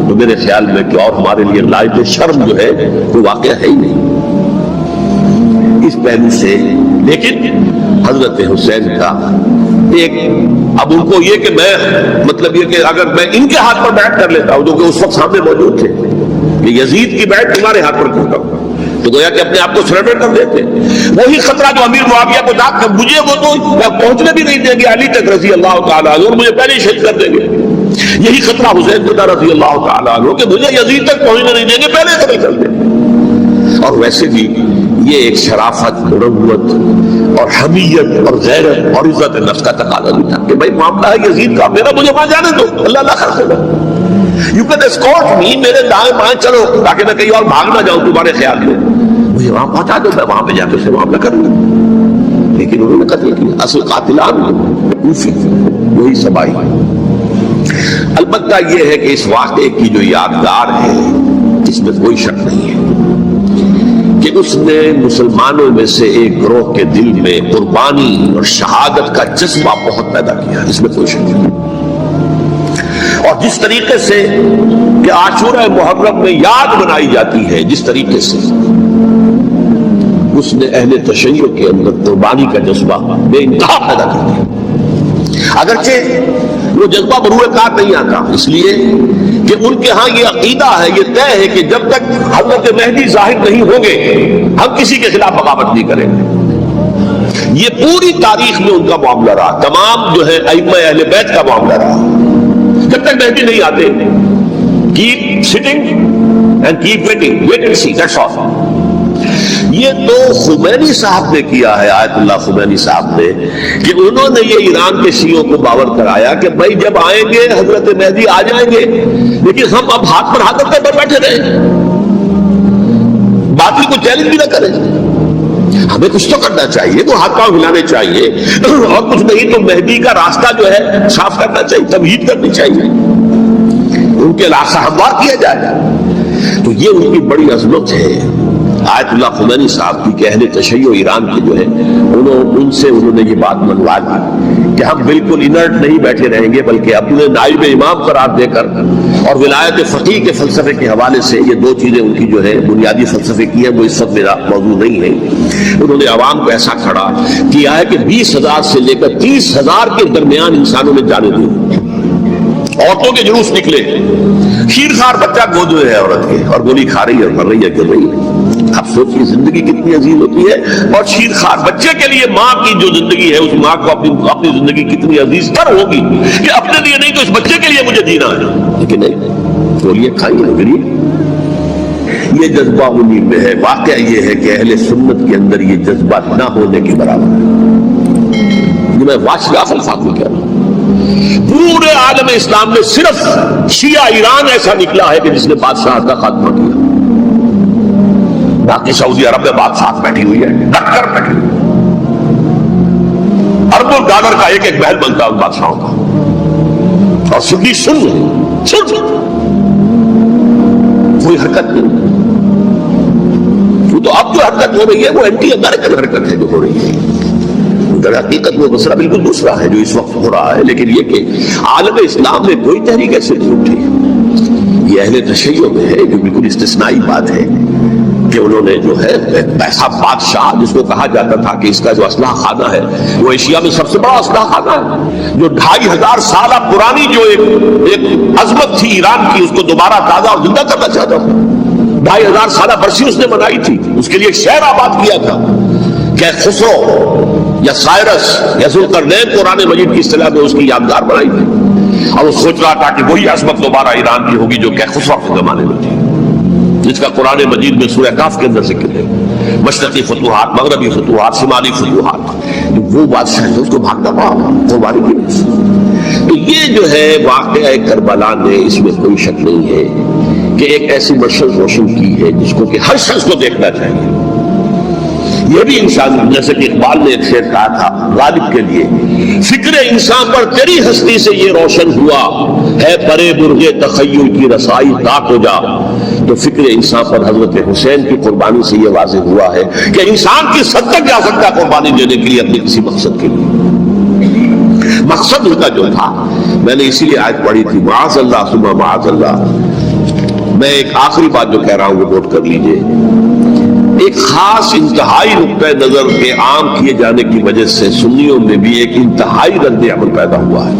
تو میرے خیال میں کہ اور ہمارے لیے لائق شرم جو ہے وہ واقعہ ہے ہی نہیں اس پہلو سے۔ لیکن حضرت حسین کا ایک، اب ان کو یہ کہ میں مطلب یہ کہ اگر میں ان کے ہاتھ پر بیعت کر لیتا ہوں جو کہ اس وقت سامنے موجود تھے کہ یزید کی بیعت تمہارے ہاتھ پر کرتا ہوں، تو گویا کہ اپنے آپ کو سرنڈر کر دیتے۔ وہی خطرہ جو امیر معاویہ کو تھا کہ مجھے وہ تو پہنچنے بھی نہیں دیں گے علی تک رضی اللہ تعالیٰ عنہ، اور مجھے پہلے ہی شہید کر دیں گے۔ یہی خطرہ حسین کو تھا رضی اللہ تعالیٰ عنہ کہ مجھے یزید تک پہنچنے نہیں دیں گے، پہلے قتل کر دیں گے۔ اور ویسے بھی یہ ایک شرافت، مروت اور حمیت اور غیرت اور عزت نفس کا تقاضا بھی تھا کہ بھائی معاملہ ہے یزید کا، میرا مجھے وہاں جانے دو، اللہ اللہ خرچ ہوگا، یو کین اسکورٹ می، میرے دائیں بائیں چلو تاکہ میں کہیں اور بھاگ نہ جاؤں تمہارے خیال میں، مجھے وہاں پہنچا دو، میں وہاں پہ جا کے اسے معاملہ کروں گا۔ لیکن انہوں نے قتل کیا، اصل قاتلان کوفی وہی سبائی۔ البتہ یہ ہے کہ اس واقعے کی جو یادگار ہے اس میں کوئی شک نہیں ہے کہ اس نے مسلمانوں میں سے ایک گروہ کے دل میں قربانی اور شہادت کا جذبہ بہت پیدا کیا، اس میں کوئی شک نہیں۔ اور جس طریقے سے کہ عاشورہ محرم میں یاد منائی جاتی ہے، جس طریقے سے اس نے اہل تشیع کے اندر قربانی کا جذبہ بے انتہا پیدا کر دیا، اگرچہ وہ جذبہ بروئے کار نہیں آتا، اس لیے کہ ان کے ہاں یہ عقیدہ ہے، یہ طے ہے کہ جب تک حضرت مہدی ظاہر نہیں ہوں گے ہم کسی کے خلاف بغاوت نہیں کریں گے۔ یہ پوری تاریخ میں ان کا معاملہ رہا، تمام جو ہے ائمہ اہل بیت کا معاملہ رہا، جب تک مہدی نہیں آتے keep sitting and keep waiting, wait and see, that's all. یہ تو خمینی صاحب نے کیا ہے، آیت اللہ خمینی صاحب نے، کہ انہوں نے یہ ایران کے شیعوں کو باور کرایا کہ بھائی جب آئیں گے حضرت مہدی آ جائیں گے، لیکن ہم اب ہاتھ پر ہاتھ رکھے پر بیٹھے رہیں، باطل کو چیلنج بھی نہ کریں، ہمیں کچھ تو کرنا چاہیے، تو ہاتھ پاؤں ہلانے چاہیے، اور کچھ نہیں تو مہدی کا راستہ جو ہے صاف کرنا چاہیے، تمہید کرنی چاہیے، ان کے راستہ ہموار کیا جائے۔ تو یہ ان کی بڑی عظمت ہے آیت اللہ خمینی صاحب کی کہ اہل تشیع ایران کے جو ہے ان سے انہوں نے یہ بات منوا دی کہ ہم بالکل انرٹ نہیں بیٹھے رہیں گے، بلکہ اپنے نائب امام قرار دے کر اور ولایت فقیہ کے فلسفے کے حوالے سے، یہ دو چیزیں ان کی جو ہے بنیادی فلسفے کی ہیں، وہ اس وقت میرا موضوع نہیں ہے، انہوں نے عوام کو ایسا کھڑا کیا ہے کہ 20,000 سے لے کر 30,000 کے درمیان انسانوں نے جانے دی، عورتوں کے جلوس نکلے، شیرخوار بچہ گود میں ہے عورت کے اور گولی کھا رہی ہے اور مر رہی ہے، گر رہی ہے۔ اب سوچیے زندگی کتنی عزیز ہوتی ہے، اور شیرخوار بچے کے لیے ماں کی جو زندگی ہے، اس ماں کو اپنی زندگی کتنی عزیز تر ہوگی کہ اپنے لیے نہیں تو اس بچے کے لیے مجھے جینا ہے، لیکن نہیں، گولیاں کھائیے گریے۔ یہ جذبہ انہی میں ہے۔ واقعہ یہ ہے کہ اہل سنت کے اندر یہ جذبہ نہ ہونے کے برابر ہے، یہ میں واضح الفاظ میں کہہ رہا ہوں۔ پورے عالم اسلام میں صرف شیعہ ایران ایسا نکلا ہے کہ جس نے بادشاہ کا خاتمہ کیا، باقی سعودی عرب میں بادشاہ بیٹھی ہوئی ہے، ڈٹ کر بیٹھی ہوئی ہے، اربوں ڈالر کا ایک ایک محل بنتا ہے ان بادشاہوں کا، اور سنی سن کوئی حرکت نہیں۔ وہ تو اب جو حرکت ہو رہی ہے وہ اینٹی امریکن حرکت ہے جو ہو رہی ہے، در حقیقت وہ مسئلہ بالکل دوسرا ہے جو اس وقت ہو رہا ہے، لیکن یہ کہ عالم اسلام میں کوئی تحریک ایسے نہیں اٹھی، یہ اہل تشیع میں ہے، جو بالکل استثنائی بات ہے کہ انہوں نے جو ہے ایسا بادشاہ جس کو کہا جاتا تھا کہ اس کا جو اسلحہ خانہ ہے وہ ایشیا میں سب سے بڑا اسلحہ خانہ ہے، جو 2500 سالہ پرانی جو ایک عظمت تھی ایران کی، اس کو دوبارہ تازہ اور زندہ کرنا چاہتا تھا، 2500 سالہ برسی اس نے منائی تھی، اس کے لیے ایک شہر آباد کیا تھا کہ خسرو یا سائرس یا ذوالقرنین قرآن مجید کی اصطلاح میں اس کی یادگار بنائی تھی، اور وہ سوچ رہا تھا کہ وہی عظمت دوبارہ ایران کی ہوگی جو کہ خسرو کے زمانے میں تھی، جس کا قرآن مجید میں سورہ کہف کے اندر ذکر ہے، مشرقی فتوحات، مغربی فتوحات، شمالی فتوحات، وہ بادشاہ ہے اس کو بھاگنا پڑا قربانی کی وجہ سے۔ تو یہ جو ہے واقعہ کربلا نے، اس میں کوئی شک نہیں ہے کہ ایک ایسی مشعل روشن کی ہے جس کو کہ ہر شخص کو دیکھنا چاہیے۔ یہ بھی انسان، جیسے کہ اقبال نے ایک شعر کہا تھا غالب کے لیے، فکر انسان پر تیری ہستی سے یہ روشن ہوا ہے، پرے برغے تخیل کی رسائی طاق ہو جا۔ تو فکر انسان پر حضرت حسین کی قربانی سے یہ واضح ہوا ہے کہ انسان کس حد تک جا سکتا ہے قربانی دینے کے لیے اپنے کسی مقصد کے لیے۔ مقصد ان کا جو تھا، میں نے اسی لیے آیت پڑھی تھی، معاذ اللہ ثم معاذ اللہ۔ میں ایک آخری بات جو کہہ رہا ہوں وہ نوٹ کر لیجئے، ایک خاص انتہائی نقطہ نظر کے عام کیے جانے کی وجہ سے سنیوں میں بھی ایک انتہائی رد عمل پیدا ہوا ہے،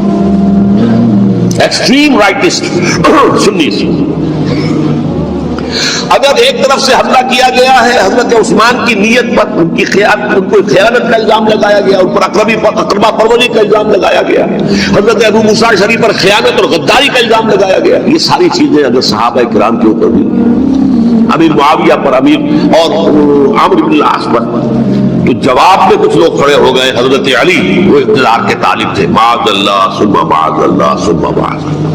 ایکسٹریم رائٹسٹ سنی سے۔ اگر ایک طرف سے حملہ کیا گیا ہے حضرت عثمان کی نیت پر، ان کی خیانت کا الزام لگایا گیا، ان پر اقربا پروری کا الزام لگایا گیا، حضرت ابو موسیٰ شریف پر خیانت اور غداری کا الزام لگایا گیا، یہ ساری چیزیں اگر صحابہ کرام کے اوپر ہوئی، امیر معاویہ پر، امیر اور عمرو بن العاص پر، تو جواب میں کچھ لوگ کھڑے ہو گئے۔ حضرت علی وہ اقتدار کے طالب تھے، معاذ اللہ ثم معاذ اللہ ثم معاذ اللہ۔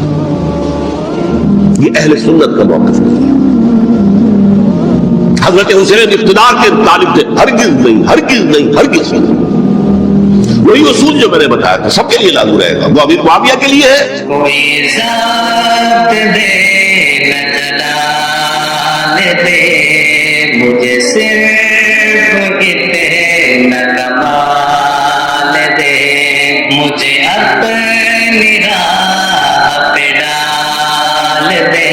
یہ اہل سنت کا موقف نہیں ہے۔ حضرت حسین اقتدار کے طالب تھے، ہرگز نہیں، ہرگز نہیں، ہرگز نہیں۔ وہی اصول جو میں نے بتایا تھا سب کے لیے لاگو رہے گا، وہ امیر معاویہ کے لیے ہے۔ کوئی ذات دے نہ جلال دے، مجھے صرف اتنا کمال دے، مجھے اپنی راہ پہ ڈال دے،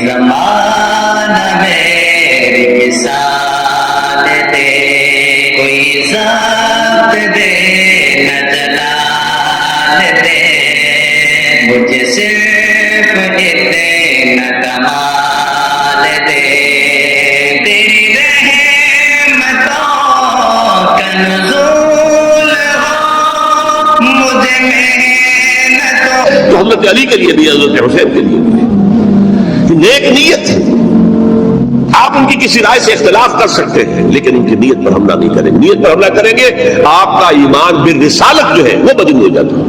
زمانہ میری مثال دے، کوئی ذات دے نہ جلال دے، مجھے صرف اتنا کمال دے، تیری رحمتوں کا نزول ہو مجھے محنتوں۔ تو حضرت علی کے لیے بھی، حضرت حسین کے لیے بھی نیک نیت ہے، آپ ان کی کسی رائے سے اختلاف کر سکتے ہیں لیکن ان کی نیت پر حملہ نہیں کریں گے۔ نیت پر حملہ کریں گے آپ کا ایمان بالرسالت جو ہے وہ بدل ہو جاتا ہے۔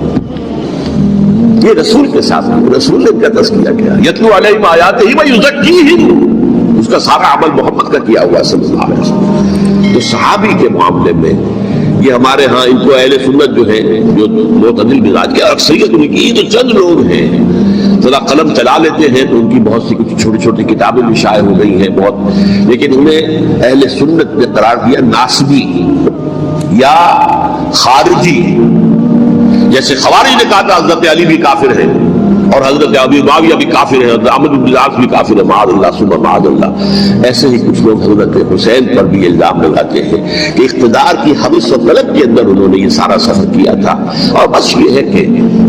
یہ رسول کے ساتھ رسول نے کیا تذکیہ کیا، یتلو علیہم آیاتہ ویزکیہم، اس کا سارا عمل محمد کا کیا ہوا صلی اللہ علیہ وسلم۔ تو صحابی کے معاملے میں یہ ہمارے ہاں ان کو اہل سنت جو ہے جو معتدل مزاج کے، اکثریت ان کی تو چند لوگ ہیں ذرا قلم چلا لیتے ہیں تو ان کی بہت سی کچھ چھوٹی چھوٹی کتابیں بھی شائع ہو گئی ہیں بہت، لیکن انہیں اہل سنت نے قرار دیا ناسبی یا خارجی۔ جیسے خوارج نے کہا تھا حضرت علی بھی کافر ہیں اور حضرت ابی معاویہ بھی کافر ہیں، حضرت عمرو بن العاص بھی کافر ہے، معاذ اللہ ثم معاذ اللہ۔ ایسے ہی کچھ لوگ حضرت حسین پر بھی الزام لگاتے ہیں کہ اقتدار کی حوث و طلب کے اندر انہوں نے یہ سارا سفر کیا تھا، اور بس یہ ہے کہ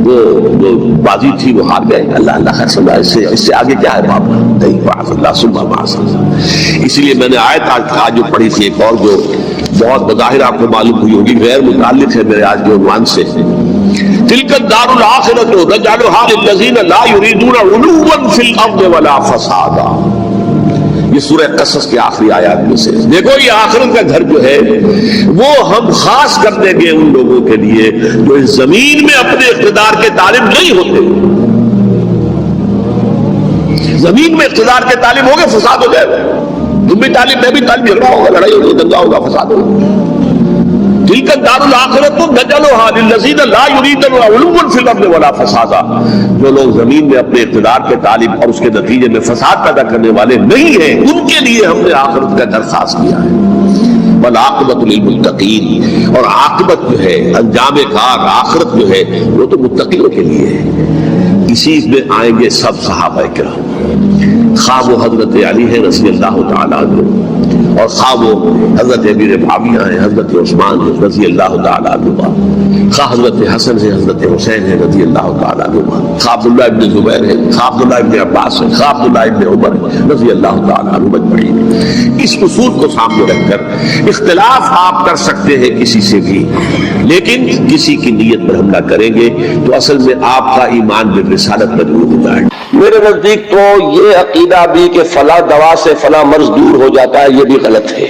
وہ جو بازی تھی وہ ہار گئے۔ اللہ اللہ خیر سمجھا، اس سے آگے کیا ہے باپ، نہیں، معاذ اللہ ثم معاذ اللہ۔ اسی لیے میں نے آیت آج جو پڑھی تھی ایک اور جو بہت بظاہر آپ کو معلوم ہوئی ہوگی، غیر متعلق ہے میرے آج کے عنوان سے، تلک الدار الآخرۃ نجعلھا للذین لا یریدون علوا فی الارض ولا فسادا۔ یہ سورہ قصص کے آخری آیات میں سے دیکھو، یہ آخرت کا گھر جو ہے وہ ہم خاص کر دیں گے ان لوگوں کے لیے جو اس زمین میں اپنے اقتدار کے طالب نہیں ہوتے۔ زمین میں اقتدار کے طالب ہو گئے فساد ہو جائے گا، تم بھی طالب، میں بھی طالب، جھگڑا ہوگا، لڑائی ہوگی، دنگا ہوگا، فساد ہوگا۔ تلک الدار الآخرۃ نجعلھا للذین لا یریدون علوا فی الارض ولا فسادا۔ جو لوگ زمین میں اپنے اقتدار کے طالب اور اس کے نتیجے میں فساد پیدا کرنے والے نہیں ہیں، ان کے لیے ہم نے آخرت کا گھر خاص کیا ہے۔ والعاقبۃ للمتقین، اور عاقبت جو ہے، انجام کار، آخرت جو ہے وہ تو متقیوں کے لیے ہے۔ اسی میں آئیں گے سب صحابہ کرام۔ خواہ وہ حضرت علی ہے رضی اللہ تعالیٰ عنہ، اور خواہ وہ حضرت امیر معاویہ ہیں، حضرت عثمان ہے رضی اللہ تعالیٰ عنہ، خواہ حضرت حسن ہے، حضرت حسین ہے رضی اللہ تعالیٰ عنہ، خواہ عبداللہ ابن زبیر ہے، خواہ عبداللہ ابن عباس ہے، خواہ عبداللہ ابن عمر ہے رضی اللہ تعالیٰ عنہ اجمعین۔ اس اصول کو سامنے رکھ کر اختلاف آپ کر سکتے ہیں کسی سے بھی، لیکن کسی کی نیت پر حملہ کریں گے تو اصل میں آپ کا ایمان بالرسالت مجروح ہو جائے گا۔ میرے نزدیک تو یہ عقیدہ بھی کہ فلاں دوا سے فلاں مرض دور ہو جاتا ہے، یہ بھی غلط ہے۔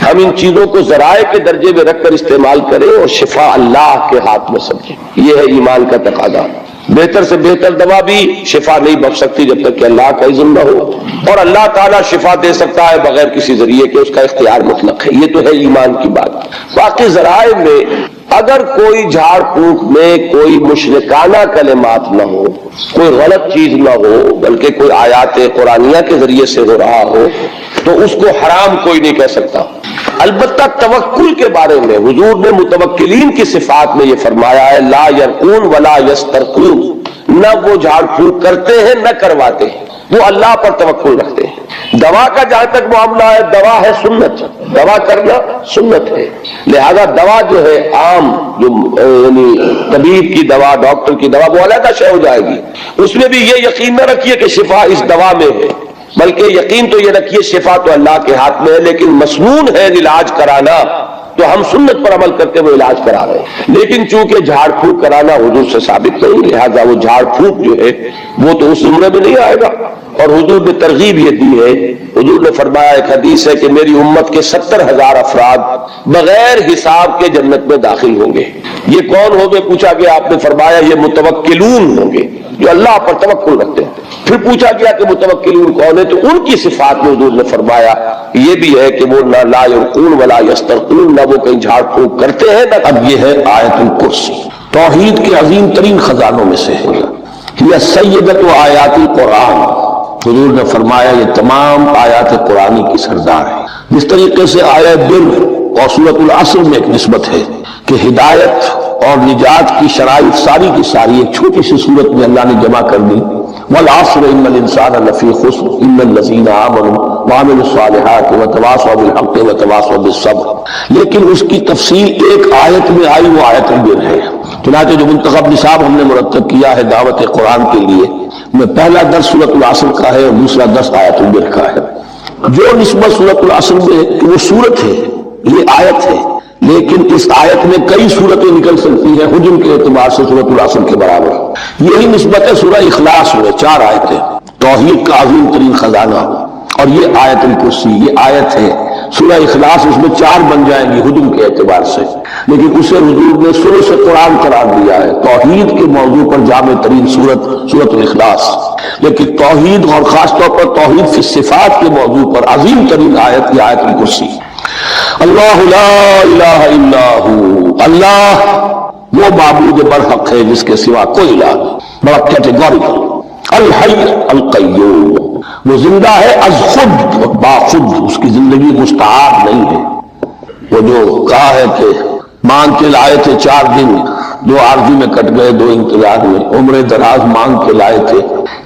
ہم ان چیزوں کو ذرائع کے درجے میں رکھ کر استعمال کریں اور شفا اللہ کے ہاتھ میں سمجھیں، یہ ہے ایمان کا تقاضا۔ بہتر سے بہتر دوا بھی شفا نہیں بخش سکتی جب تک کہ اللہ کا اذن نہ ہو، اور اللہ تعالیٰ شفا دے سکتا ہے بغیر کسی ذریعے کے، اس کا اختیار مطلق ہے۔ یہ تو ہے ایمان کی بات۔ باقی ذرائع میں اگر کوئی جھاڑ پھونک میں کوئی مشرکانہ کلمات نہ ہو، کوئی غلط چیز نہ ہو، بلکہ کوئی آیات قرآنیہ کے ذریعے سے ہو رہا ہو، تو اس کو حرام کوئی نہیں کہہ سکتا۔ البتہ توکل کے بارے میں حضور نے متوکلین کی صفات میں یہ فرمایا ہے، لا یرقون ولا یسترقون، نہ وہ جھاڑ پھونک کرتے ہیں نہ کرواتے ہیں، وہ اللہ پر توکل رکھتے ہیں۔ دوا کا جہاں تک معاملہ ہے، دوا ہے سنت، دوا کرنا سنت ہے، لہذا دوا جو ہے عام جو یعنی طبیب کی دوا، ڈاکٹر کی دوا، وہ علیحدہ شے ہو جائے گی۔ اس میں بھی یہ یقین نہ رکھیے کہ شفا اس دوا میں ہے، بلکہ یقین تو یہ رکھیے شفا تو اللہ کے ہاتھ میں ہے، لیکن مسنون ہے علاج کرانا، تو ہم سنت پر عمل کرتے ہوئے علاج کرا رہے ہیں۔ لیکن چونکہ جھاڑ پھونک کرانا حضور سے ثابت نہیں، لہذا وہ جھاڑ پھونک جو ہے وہ تو اس زمرے میں نہیں آئے گا۔ اور حضور نے ترغیب یہ دی ہے، حضور نے فرمایا، ایک حدیث ہے کہ میری امت کے 70,000 افراد بغیر حساب کے جنت میں داخل ہوں گے۔ یہ کون ہوں گے پوچھا گیا، آپ نے فرمایا یہ متوکلون ہوں گے، جو اللہ پر توکل رکھتے ہیں۔ پھر پوچھا گیا کہ متوکلون کون ہے، تو ان کی صفات میں حضور نے فرمایا یہ بھی ہے کہ وہ نہ لا یرقون ولا یسترقون، نہ وہ کہیں جھاڑ پھونک کرتے ہیں نہ۔ اب یہ ہے آیت الکرسی، توحید کے عظیم ترین خزانوں میں سے ہے، یہ سیدۃ آیات القرآن۔ حضور نے فرمایا یہ تمام آیات قرآنی کی سردار ہے۔ جس طریقے سے آیت بر اور سورۃ العصر میں ایک نسبت ہے کہ ہدایت اور نجات کی شرائط ساری کی ساری ایک چھوٹی سی صورت میں اللہ نے جمع کر دی، والعصر ان الانسان لفی خسر الا الذین آمنوا وعملوا الصالحات وتواصوا بالحق وتواصوا بالصبر، لیکن اس کی تفصیل ایک آیت میں آئی، وہ آیت البر ہے۔ چنانچہ جو منتخب نصاب ہم نے مرتب کیا ہے دعوت قرآن کے لیے، میں پہلا درس سورۃ العصر کا ہے اور دوسرا درس آیت البر کا ہے۔ جو نسبت سورۃ العصر میں کہ وہ سورت ہے، یہ آیت ہے، لیکن اس آیت میں کئی صورتیں نکل سکتی ہیں حجم کے اعتبار سے سورۃ العصر کے برابر۔ یہی نسبت ہے سورہ اخلاص میں، 4 آیتیں، توحید کا عظیم ترین خزانہ، اور یہ آیت الکرسی، یہ آیت ہے سورہ اخلاص، اس میں 4 بن جائیں گی حجم کے اعتبار سے، لیکن اسے حضور نے سورہ سے قرآن قرار دیا ہے۔ توحید کے موضوع پر جامع ترین سورۃ الاخلاص، لیکن توحید اور خاص طور پر توحید فی الصفات کے موضوع پر عظیم ترین آیت یہ آیت الکرسی۔ اللہ لا الہ الا ہو، اللہ وہ معبود برحق ہے جس کے سوا کوئی الہ نہیں، بڑا کیٹیگوریکل۔ الحی القیوم، وہ زندہ ہے از خود باخود، اس کی زندگی مستعار نہیں ہے۔ وہ جو کہا ہے کہ مانگ کے لائے تھے 4 دن، 2 عارضی میں کٹ گئے، 2 انتظار میں، عمر دراز مانگ کے لائے تھے،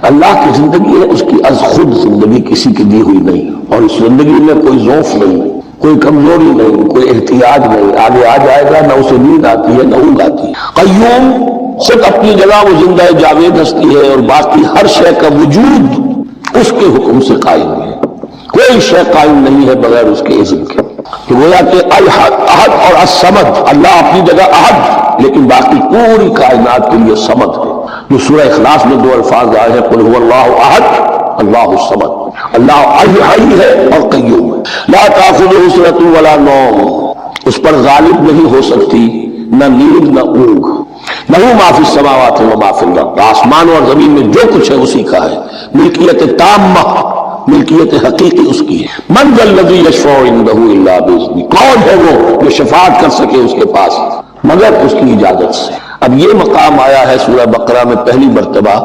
اللہ کی زندگی ہے، اس کی از خود زندگی کسی کی دی ہوئی نہیں، اور اس زندگی میں کوئی ضعف نہیں، کوئی کمزوری نہیں، کوئی احتیاج نہیں، آگے آ جائے گا، نہ اسے نیند آتی ہے نہ اونگ آتی ہے۔ قیوم، خود اپنی جگہ وہ زندہ جاوید ہستی ہے، اور باقی ہر شے کا وجود اس کے حکم سے قائم ہے، کوئی شے قائم نہیں ہے بغیر اس کے اذن کے۔ کہ گویا کہ احد اور الصمد، اللہ اپنی جگہ احد، لیکن باقی پوری کائنات کے لیے صمد ہے، جو سورہ اخلاص میں 2 الفاظ آئے ہیں، قل هو اللہ احد اللہ الصمد۔ اللہ الحی ہے اور قیوم ہے، لا تأخذہ سنۃ ولا نوم، اس پر غالب نہیں ہو سکتی نہ نیند نہ اونگ۔ لہ ما فی السماوات و ما فی الارض، آسمان اور زمین میں جو کچھ ہے اسی کا ہے، ملکیت تامہ، ملکیت حقیقی اس کی ہے۔ من ذا الذی یشفع عندہ الا باذنہ، کون ہے وہ جو شفاعت کر سکے اس کے پاس مگر اس کی اجازت سے۔ اب یہ مقام آیا ہے سورہ بقرہ میں پہلی مرتبہ،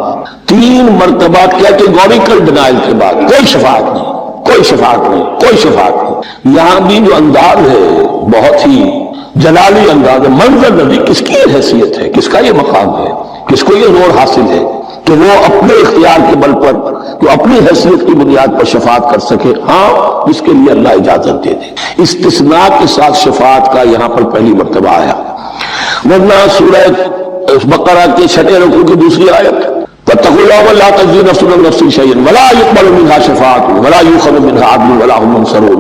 3 مرتبہ کیٹیگوریکل ڈینائل کے بعد، کوئی شفاعت نہیں، کوئی شفاعت نہیں، کوئی شفاعت نہیں۔ یہاں بھی جو انداز ہے بہت ہی جلالی انداز ہے، منظر نبی، کس کی حیثیت ہے، کس کا یہ مقام ہے، کس کو یہ نور حاصل ہے کہ وہ اپنے اختیار کے بل پر تو اپنی حیثیت کی بنیاد پر شفاعت کر سکے، ہاں اس کے لیے اللہ اجازت دے دے۔ استثناء کے ساتھ شفاعت کا یہاں پر پہلی مرتبہ آیا، ورنہ سورہ بقرہ کے 6 رکوع کی دوسری آیت واتقوا يوما لا تجزي نفس عن نفس شيئا ولا يقبل منها شفاعة ولا يؤخذ منها عدل ولا هم ينصرون۔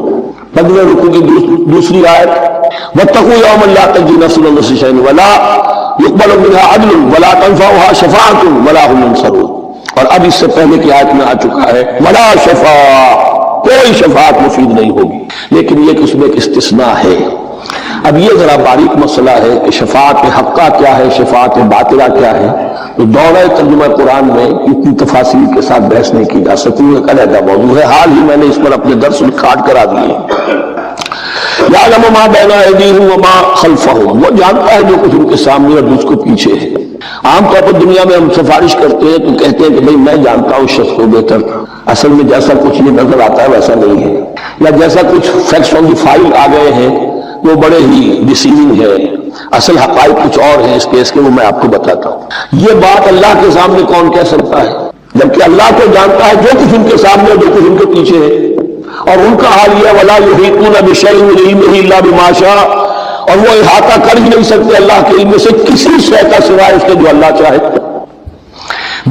15 رکوع کی دوسری آیت واتقوا يوما لا تجزي نفس عن نفس شيئا ولا يقبل منها عدل ولا تنفعها شفاعة ولا هم ينصرون۔ اور اب اس سے پہلے کی آیت میں آ چکا ہے ولا شفاعة، کوئی شفاعت مفید نہیں ہوگی، لیکن یہ کہ اس میں ایک استثناء ہے۔ اب یہ ذرا باریک مسئلہ ہے کہ شفاعت حقہ کیا ہے، شفاعت باطلہ کیا ہے، تو دورہ ترجمہ قرآن میں اتنی تفاصیل کے ساتھ بحث نہیں کی جا سکتی، ایک علیحدہ موضوع ہے۔ حال ہی میں نے اس پر اپنے درس ریکارڈ کرا دیے۔ یعلم ما بین ایدیہم وما خلفہم، وہ جانتا ہے جو کچھ ان کے سامنے اور جس کو پیچھے ہے۔ عام طور پر دنیا میں ہم سفارش کرتے ہیں تو کہتے ہیں کہ بھئی میں جانتا ہوں شخص کو بہتر، اصل میں جیسا کچھ یہ نظر آتا ہے ویسا نہیں ہے، یا جیسا کچھ فیکٹس آن دی فائل آ گئے ہیں وہ بڑے ہی ڈیسیونگ ہے، اصل حقائق کچھ اور ہیں اس کیس کے، وہ میں آپ کو بتاتا ہوں۔ یہ بات اللہ کے سامنے کون کہہ سکتا ہے، جبکہ اللہ کو جانتا ہے جو کچھ ان کے سامنے اور جو کچھ ان کے پیچھے ہے، اور ان کا حال یہ ولا یحیطون بشیء من علمہ الا بما شاء، اور وہ احاطہ کر ہی نہیں سکتے اللہ کے علم سے کسی شے کا سوائے اس کے جو اللہ چاہے۔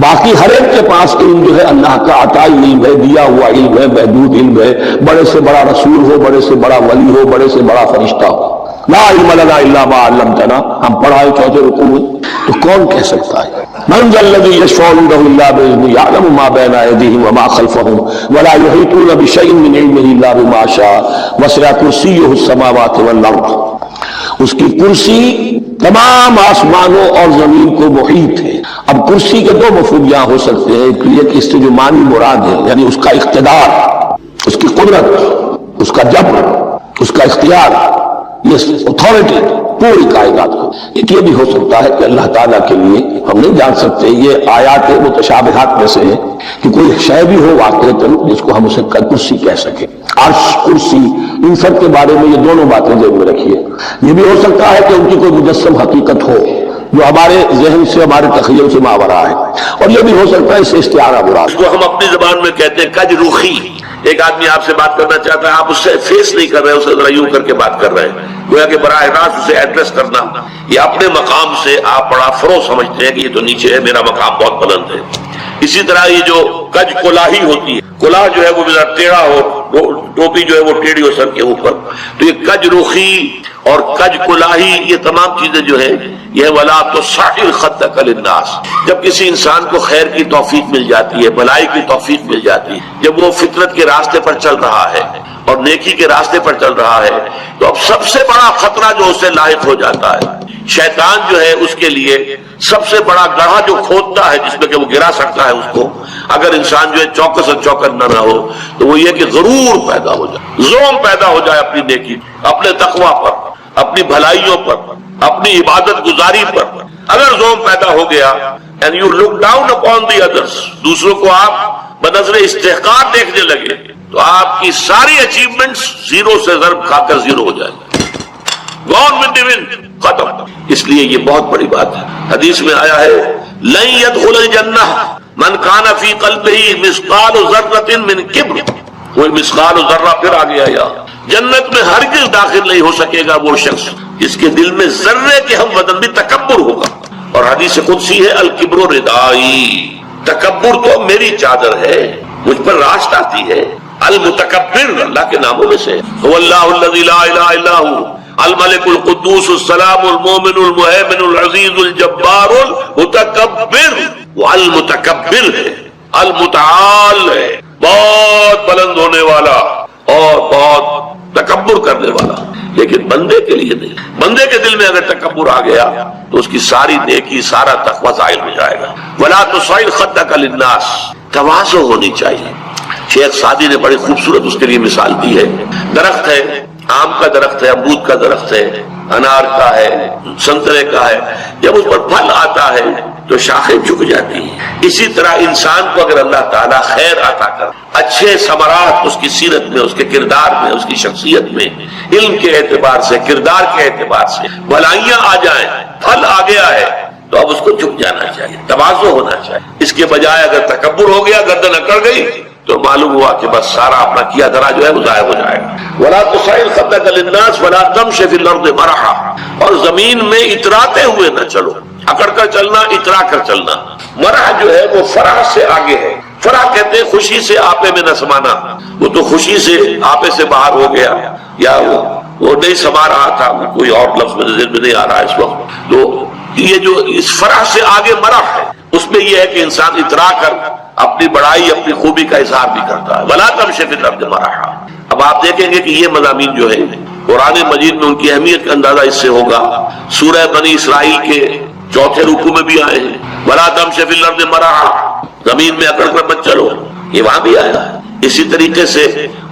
باقی ہر ایک کے پاس علم جو ہے اللہ کا عطائی علم ہے، دیا ہوا علم ہے، محدود علم ہے، بڑے سے بڑا رسول ہو، بڑے سے بڑا ولی ہو، بڑے سے بڑا فرشتہ ہو۔ لا علم لنا الا ما علمتنا، ہم پڑھائے 4 رکوع میں، تو کون کہہ سکتا ہے من ذا الذی یشفع عنده الا باذنہ یعلم ما بین ایدیہم وما خلفہم ولا یحیطون بشیء من علمہ الا بما شاء وسع کرسیہ السماوات والارض، اس کی کرسی تمام آسمانوں اور زمین کو محیط ہے۔ اب کرسی کے 2 مفہوم یہاں ہو سکتے ہیں، ایک یہ کہ اس سے جو معنی مراد ہے یعنی اس کا اقتدار، اس کی قدرت، اس کا جبر، اس کا اختیار، یہ اتھارٹی پوری کائنات کو، ایک یہ بھی ہو سکتا ہے کہ اللہ تعالیٰ کے لیے ہم نہیں جان سکتے، یہ آیات متشابہات میں سے ہے کہ کوئی شے بھی ہو واقعتاً جس کو ہم اسے کرسی کہہ سکیں، عرش، کرسی، ان سب کے بارے میں یہ دونوں باتیں ذہن میں رکھیے۔ یہ بھی ہو سکتا ہے کہ ان کی کوئی مجسم حقیقت ہو جو ہمارے ذہن سے، ہمارے تخیل سے ماورا ہے، اور یہ بھی ہو سکتا ہے اس سے استعارہ مراد۔ اس کو ہم اپنی زبان میں کہتے ہیں کج روخی۔ ایک آدمی آپ سے بات کرنا چاہتا ہے، آپ اس سے فیس نہیں کر رہے، اسے ذرا یوں کر کے بات کر رہے ہیں، گویا کہ براہ راست اسے ایڈریس کرنا، یہ اپنے مقام سے آپ بڑا فروغ سمجھتے ہیں کہ یہ تو نیچے ہے، میرا مقام بہت بلند ہے۔ اسی طرح یہ جو کج کلاہی ہوتی ہے، کلاہ جو ہے وہ ذرا ٹیڑھا ہو، ٹوپی جو ہے وہ ٹیڑھی ہو سر کے اوپر، تو یہ کج روخی اور کج کلاہی، یہ تمام چیزیں جو ہیں یہ ولا تصعر خدک للناس، جب کسی انسان کو خیر کی توفیق مل جاتی ہے، بھلائی کی توفیق مل جاتی ہے، جب وہ فطرت کے راستے پر چل رہا ہے اور نیکی کے راستے پر چل رہا ہے، تو اب سب سے بڑا خطرہ جو اسے لاحق ہو جاتا ہے، شیطان جو ہے اس کے لیے سب سے بڑا گڑھا جو کھودتا ہے جس میں کہ وہ گرا سکتا ہے اس کو، اگر انسان جو ہے چوکس اور چوکن نہ ہو، تو وہ یہ کہ غرور پیدا ہو جائے، زوم پیدا ہو جائے اپنی نیکی، اپنے تقوی پر، اپنی بھلائیوں پر، اپنی عبادت گزاری پر اگر زوم پیدا ہو گیا، and you look down upon the others، دوسروں کو آپ بنظر استحقار دیکھنے لگے، تو آپ کی ساری اچیومنٹس زیرو سے ضرب کھا کر زیرو ہو جائے گا، gone with the wind، ختم۔ اس لیے یہ بہت بڑی بات ہے۔ حدیث میں آیا ہے لن يدخل الجنہ من کان فی قلبہ مثقال ذرۃ من کبر، کوئی مثقال ذرہ پھر آ گیا، یا جنت میں ہرگز داخل نہیں ہو سکے گا وہ شخص جس کے دل میں ذرے کے ہم وزن بھی تکبر ہوگا۔ اور حدیث قدسی ہے الکبر ردائی، تکبر تو میری چادر ہے، مجھ پر راست آتی ہے۔ المتکبر اللہ کے ناموں میں سے هو اللہ الذی لا الہ الا هو الملک القدوس السلام المومن المہیمن العزیز الجبار المتکبر، وہ المتکبر ہے، المتعال ہے، بہت بلند ہونے والا اور بہت تکبر کرنے والا، لیکن بندے کے لیے نہیں۔ بندے کے دل میں اگر تکبر آ گیا تو اس کی ساری نیکی، سارا تقوی ظاہر ہو جائے گا۔ ولا تصعر خدک للناس، تواضع ہونی چاہیے۔ شیخ سعدی نے بڑی خوبصورت اس کے لیے مثال دی ہے، درخت ہے، آم کا درخت ہے، امرود کا درخت ہے، انار کا ہے، سنترے کا ہے، جب اس پر پھل آتا ہے تو شاخیں جھک جاتی ہیں۔ اسی طرح انسان کو اگر اللہ تعالیٰ خیر عطا کر، اچھے ثمرات اس کی سیرت میں، اس کے کردار میں، اس کی شخصیت میں، علم کے اعتبار سے، کردار کے اعتبار سے بھلائیاں آ جائیں، پھل آ گیا ہے، تو اب اس کو جھک جانا چاہیے، تواضع ہونا چاہیے. اس کے بجائے اگر تکبر ہو گیا، گردن اکڑ گئی، تو معلوم ہوا کہ بس سارا اپنا کیا دھرا جو ہے وہ ضائع ہو جائے گا. وَلَا تُصَعِّرْ خَدَّكَ لِلنَّاسِ وَلَا تَمْشِ فِي الْأَرْضِ مَرَحًا، اور زمین میں اتراتے ہوئے نہ چلو، اکڑ کر چلنا، اترا کر چلنا. مرح جو ہے وہ فرح سے آگے ہے. فرح کہتے ہیں خوشی سے آپے میں نہ سمانا. وہ تو خوشی سے آپے سے باہر ہو گیا، یا وہ نہیں سما رہا تھا، کوئی اور لفظ میرے ذہن میں نہیں آ رہا اس وقت. تو یہ جو اس فرح سے آگے مرح ہے، اس میں یہ ہے کہ انسان اترا کر اپنی بڑائی، اپنی خوبی کا اظہار بھی کرتا ہے. وَلَا تَمْشِ فِي الْأَرْضِ مَرَحًا. اب آپ دیکھیں گے کہ یہ مضامین جو ہے قرآن مجید میں ان کی اہمیت کا اندازہ اس سے ہوگا. سورہ بنی اسرائیل کے 4 رکوع میں بھی آئے ہیں وَلَا تَمْشِ فِي الْأَرْضِ مَرَحًا، زمین میں اکڑ کر مت چلو، یہ وہاں بھی آیا ہے. اسی طریقے سے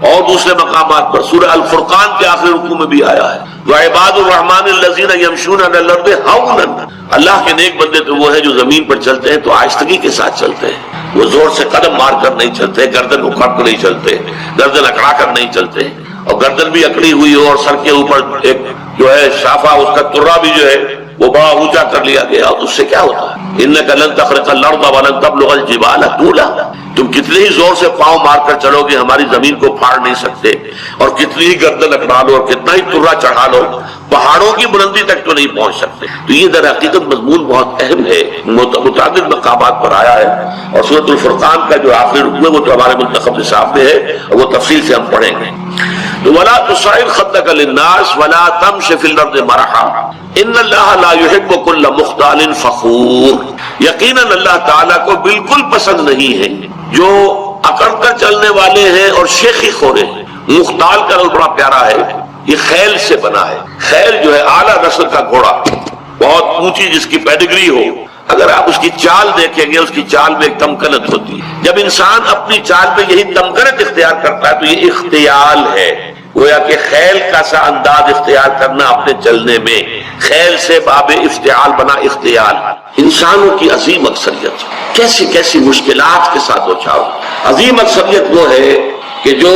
اور دوسرے مقامات پر سورہ الفرقان کے آخری رکوع میں بھی آیا ہے وَعِبَادُ الرَّحْمَنِ الَّذِينَ يَمْشُونَ عَلَى الْأَرْضِ هَوْنًا. اللہ کے نیک بندے تو وہ ہیں جو زمین پر چلتے ہیں تو آہستگی کے ساتھ چلتے ہیں. وہ زور سے قدم مار کر نہیں چلتے، گردن اکھاڑ کر نہیں چلتے، گردن اکڑا کر نہیں چلتے. اور گردن بھی اکڑی ہوئی ہو اور سر کے اوپر ایک جو ہے شافہ، اس کا ترا بھی جو ہے وہ بڑا اونچا کر لیا گیا، اس سے کیا ہوتا ہے؟ إِنَّكَ لَن تَخْرِقَ الْأَرْضَ وَلَن تَبْلُغَ الْجِبَالَ طُولًا. تم کتنے ہی زور سے پاؤں مار کر چلو گے، ہماری زمین کو پھاڑ نہیں سکتے. اور کتنی ہی گردن اکڑا لو اور کتنا ہی ترا چڑھا لو، پہاڑوں کی بلندی تک تو نہیں پہنچ سکتے. تو یہ در حقیقت مضمون بہت اہم ہے، متعدد مقامات پر آیا ہے. اور سورۃ الفرقان کا جو آخری رکوع ہے وہ تو ہمارے منتخب نصاب میں ہے، اور وہ تفصیل سے ہم پڑھیں گے. تو وَلَا تُصَعِّرْ خَدَّكَ لِلنَّاسِ وَلَا تَمْشِ فِي الْأَرْضِ مَرَحًا إِنَّ اللَّهَ لَا يُحِبُّ كُلَّ مُخْتَالٍ فَخُورٍ. یقیناً اللہ تعالیٰ کو بالکل پسند نہیں ہے جو اکڑ کر چلنے والے ہیں اور شیخی خورے ہیں. مختال کا لفظ بڑا پیارا ہے، یہ خیل سے بنا ہے. خیل جو ہے اعلیٰ نسل کا گھوڑا، بہت اونچی جس کی پیڈگری ہو. اگر آپ اس کی چال دیکھیں گے، اس کی چال میں ایک تمکنت ہوتی ہے. جب انسان اپنی چال پہ یہی تمکنت اختیار کرتا ہے تو یہ اختیال ہے. گویا کہ خیل کا سا انداز اختیار کرنا اپنے چلنے میں، خیل سے باب افتعال بنا اختیال. انسانوں کی عظیم اکثریت کیسی کیسی مشکلات کے ساتھ دوچار. عظیم اکثریت وہ ہے کہ جو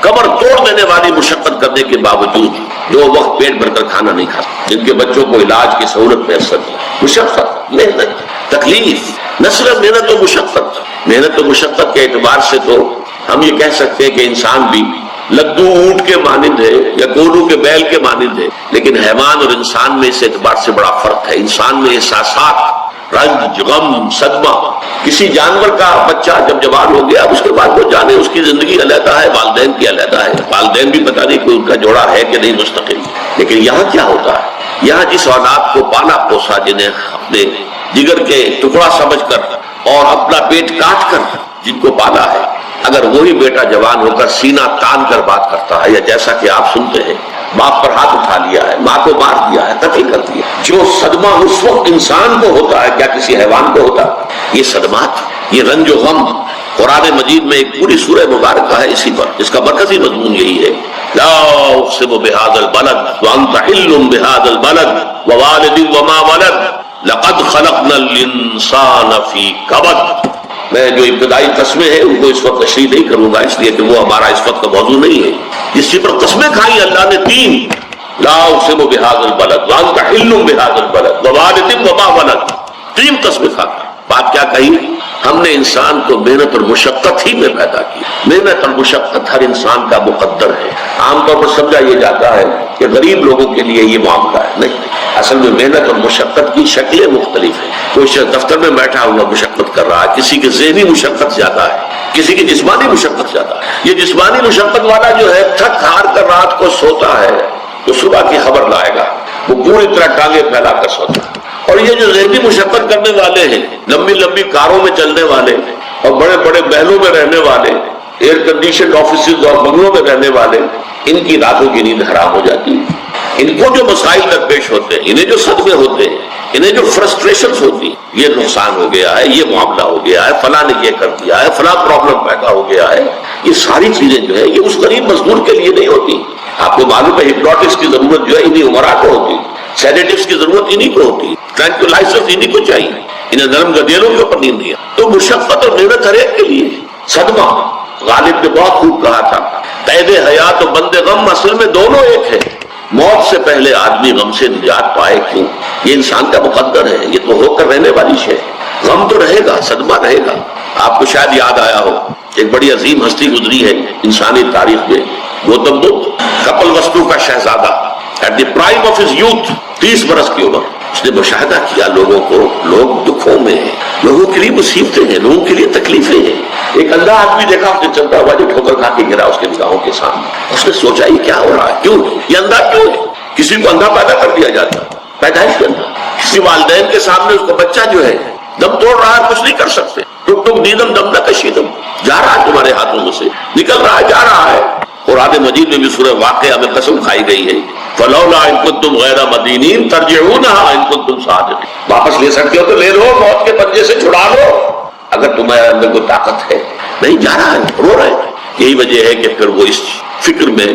کمر توڑ دینے والی مشقت کرنے کے باوجود 2 وقت پیٹ بھر کر کھانا نہیں کھاتا، جن کے بچوں کو علاج کی سہولت میسر ہے. مشقت، محنت، تکلیف، نہ صرف محنت و مشقت. محنت و مشقت کے اعتبار سے تو ہم یہ کہہ سکتے ہیں کہ انسان بھی لدو اونٹ کے مانند ہے یا گولو کے بیل کے مانند ہے، لیکن حیوان اور انسان میں اس اعتبار سے بڑا فرق ہے. انسان میں احساسات، رنج، غم، صدمہ. کسی جانور کا بچہ جب جوان ہو گیا اس کے بعد وہ جانے اس کی زندگی علیحدہ ہے، والدین کی علیحدہ ہے. والدین بھی پتہ نہیں کہ ان کا جوڑا ہے کہ نہیں مستقل. لیکن یہاں کیا ہوتا ہے؟ یہاں جس اولاد کو پالا پوسا، جنہیں اپنے جگر کے ٹکڑا سمجھ کر اور اپنا پیٹ کاٹ کر جن کو پالا ہے، اگر وہی بیٹا جوان ہو کر سینہ تان کر بات کرتا ہے، یا جیسا کہ آپ سنتے ہیں باپ پر ہاتھ اٹھا لیا ہے، ماں کو مار دیا ہے، قتل کر دیا، جو صدمہ اس وقت انسان کو ہوتا ہے کیا کسی حیوان کو ہوتا ہے؟ یہ صدمات، یہ رنج و غم قرآن مجید میں ایک پوری سورہ مبارکہ ہے اسی پر. اس کا مرکزی مضمون یہی ہے، لا اقسم بهذا البلد وانت حل بهذا البلد ووالد وما ولد لقد خلقنا الانسان في كبد. میں جو ابتدائی قسمیں ہیں ان کو اس وقت تشریح نہیں کروں گا، اس لیے کہ وہ ہمارا اس وقت کا موضوع نہیں ہے. جس پر قسمیں کھائی اللہ نے 3، لا اقسم بهذا البلد وانت حل بهذا البلد ووالد وما ولد. 3 قسمیں کھا کر بات کیا کہی؟ ہم نے انسان کو محنت اور مشقت ہی میں پیدا کی. محنت اور مشقت ہر انسان کا مقدر ہے. عام طور پر سمجھا یہ جاتا ہے کہ غریب لوگوں کے لیے یہ معاملہ ہے، نہیں. اصل میں محنت اور مشقت کی شکلیں مختلف ہیں. کوئی شخص دفتر میں بیٹھا ہوا مشقت کر رہا ہے، کسی کی ذہنی مشقت زیادہ ہے، کسی کی جسمانی مشقت زیادہ ہے. یہ جسمانی مشقت والا جو ہے تھک ہار کر رات کو سوتا ہے تو صبح کی خبر لائے گا، وہ پوری طرح ٹانگیں پھیلا کر سوتا ہے. اور یہ جو ذہنی مشقت کرنے والے ہیں، لمبی لمبی کاروں میں چلنے والے اور بڑے بڑے محلوں میں رہنے والے، ایئر کنڈیشنڈ آفیسز اور بنگلوں میں رہنے والے، ان کی راتوں کی نیند حرام ہو جاتی ہے. ان کو جو مسائل درپیش ہوتے ہیں، انہیں جو صدمے ہوتے ہیں، انہیں جو فرسٹریشنز ہوتی ہیں، یہ نقصان ہو گیا ہے، یہ معاملہ ہو گیا ہے، فلاں نے یہ کر دیا ہے، فلاں پرابلم پیدا ہو گیا ہے، یہ ساری چیزیں جو ہے یہ اس غریب مزدور کے لیے نہیں ہوتی. آپ کو معلوم ہے ہپنوٹکس کی ضرورت جو ہے انہیں عمرہ کو ہوتی، سیڈیٹیوز کی ضرورت انہیں کو ہوتی، ٹرانکولائزرز انہیں کو چاہیے، انہیں نرم گدیلوں کے اوپر نیند نہیں. تو مشقت اور محنت ہر ایک کے لیے. صدمہ، غالب نے بہت خوب کہا تھا، قید حیات اور بند غم اصل میں دونوں ایک ہے. موت سے پہلے آدمی غم سے نجات پائے کیوں؟ یہ انسان کا مقدر ہے، یہ تو ہو کر رہنے والی شے ہے۔ غم تو رہے گا، صدمہ رہے گا۔ آپ کو شاید یاد آیا ہو، ایک بڑی عظیم ہستی گزری ہے انسانی تاریخ میں، گوتم بدھ، کپل وستو کا شہزادہ، at the prime of his youth, 30 برس کی عمر، اس نے مشاہدہ کیا لوگوں کو، لوگ دکھوں میں ہیں، لوگوں کے لیے مصیبتیں ہیں، لوگوں کے لیے تکلیفیں ہیں۔ ایک اندھا آدمی دیکھا اس نے چلتا ہوا جو ٹھوکر کھا کے گرا اس کے نگاہوں کے سامنے، اس نے سوچا یہ کیا ہو رہا ہے، کیوں یہ اندھا کیوں ہے؟ کسی کو اندھا پیدا کر دیا جاتا، پیدائش کے اندھا۔ کسی والدین کے سامنے اس کا بچہ جو ہے دم توڑ رہا ہے، کچھ نہیں کر سکتے، ٹک ٹک دیدم دم نہ کشیدم، جا رہا ہے تمہارے ہاتھوں میں سے، نکل رہا ہے، جا رہا ہے۔ قرآن مجید میں بھی سورہ واقعہ میں قسم کھائی گئی ہے، فلولا ان کنتم غیر مدینین ترجعونہا ان کنتم صادقین، واپس لے سکتے ہو تو لے لو، موت کے پنجے سے چھڑا لو اگر تمہارے اندر کوئی طاقت ہے۔ نہیں، جا رہا ہے، رو رہا ہے۔ یہی وجہ ہے کہ پھر وہ اس فکر میں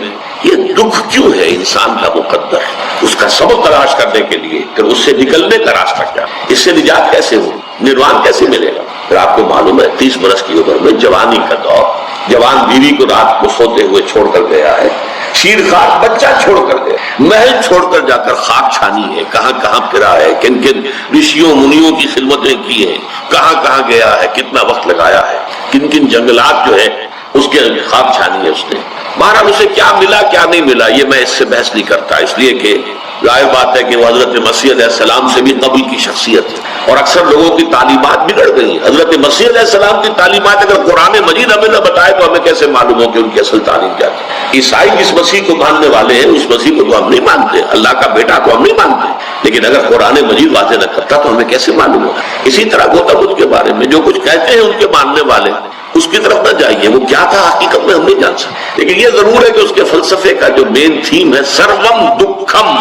یہ دکھ کیوں ہے انسان کا مقدر، اس کا سبب تلاش کرنے کے لیے پھر اس سے نکلنے کا راستہ کیا، اس سے نجات کیسے ہو، نروان کیسے ملے گا۔ پھر آپ کو معلوم ہے 30 برس کی عمر میں جوانی کا دور، جوان بیوی کو رات کو سوتے ہوئے چھوڑ کر گیا ہے، شیر خاک بچہ چھوڑ کر گیا، محل چھوڑ کر جا کر خاک چھانی ہے، کہاں کہاں پھرا ہے، کن کن رشیوں منیوں کی خدمتیں کی ہیں، کہاں کہاں گیا ہے، کتنا وقت لگایا ہے، کن کن جنگلات جو ہے اس کے خاک چھانی ہے اس نے۔ بہرحال اسے کیا ملا کیا نہیں ملا یہ میں اس سے بحث نہیں کرتا، اس لیے کہ ظاہر بات ہے کہ وہ حضرت مسیح علیہ السلام سے بھی قبل کی شخصیت ہے، اور اکثر لوگوں کی تعلیمات بگڑ گئی۔ حضرت مسیح علیہ السلام کی تعلیمات اگر قرآن مجید ہمیں نہ بتائے تو ہمیں کیسے معلوم ہو کہ ان کی اصل تعلیم کیا ہے؟ عیسائی جس مسیح کو ماننے والے ہیں اس مسیح کو تو ہم نہیں مانتے، اللہ کا بیٹا تو ہم نہیں مانتے، لیکن اگر قرآن مجید واضح نہ کرتا تو ہمیں کیسے معلوم ہوگا؟ اسی طرح گوتم بدھ کے بارے میں جو کچھ کہتے ہیں ان کے ماننے والے، اس کی طرف نہ جائیے، وہ کیا تھا حقیقت میں ہم نہیں جان سکتے، لیکن یہ ضرور ہے کہ اس کے فلسفے کا جو مین تھیم ہے سروم دکھم،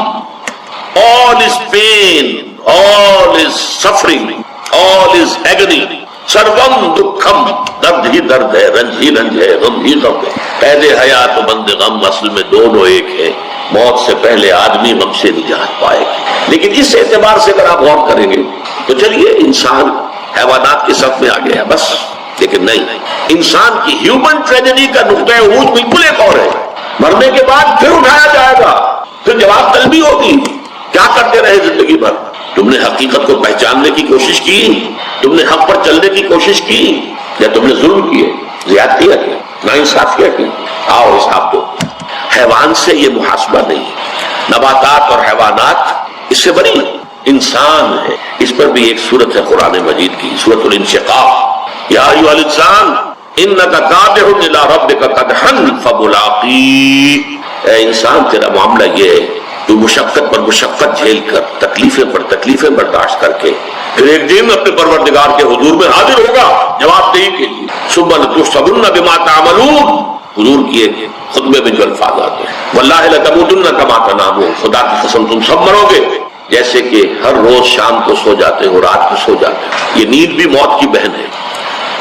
all is pain, all is suffering, all is agony، سروم دکھم، درد ہی درد ہے، رنج ہی رنج ہے، غم ہی غم ہے، قید حیات و بند غم اصل میں دونوں ایک ہیں، موت سے پہلے آدمی غم سے نجات پائے گا۔ لیکن اس اعتبار سے اگر آپ غور کریں گے تو چلیے انسان حیوانات کے صف میں آ گیا بس، لیکن نہیں، انسان کی ہیومن ٹریجڈی کا نقطۂ عروج بالکل ایک اور ہے۔ مرنے کے بعد پھر اٹھایا جائے گا، پھر جواب طلبی ہوگی، کیا کرتے رہے زندگی بھر؟ تم نے حقیقت کو پہچاننے کی کوشش کی، تم نے حق پر چلنے کی کوشش کی، یا تم نے ظلم کیے، زیادتیاں کی، ناانصافیاں کی؟ آؤ حساب دو۔ حیوان سے یہ محاسبہ نہیں ہے، نباتات اور حیوانات اس سے بڑی انسان ہے۔ اس پر بھی ایک سورت ہے قرآن مجید کی، سورۃ الانشقاق، یا ایھا الانسان انک کادح الی ربک قدحا فملاقیہ، اے انسان تیرا معاملہ یہ ہے تو مشقت پر مشقت جھیل کر، تکلیفیں پر تکلیفیں برداشت کر کے پھر ایک دن اپنے پروردگار کے حضور میں حاضر ہوگا جواب دہی کے لیے۔ ثم لتحسبن بما تعملون، حضور کی ایک خطبے میں جو الفاظ آتے ہیں، واللہ لتموتن کما تنامون، خدا کی قسم تم سب مرو گے جیسے کہ ہر روز شام کو سو جاتے ہو، رات کو سو جاتے ہو، یہ نیند بھی موت کی بہن ہے۔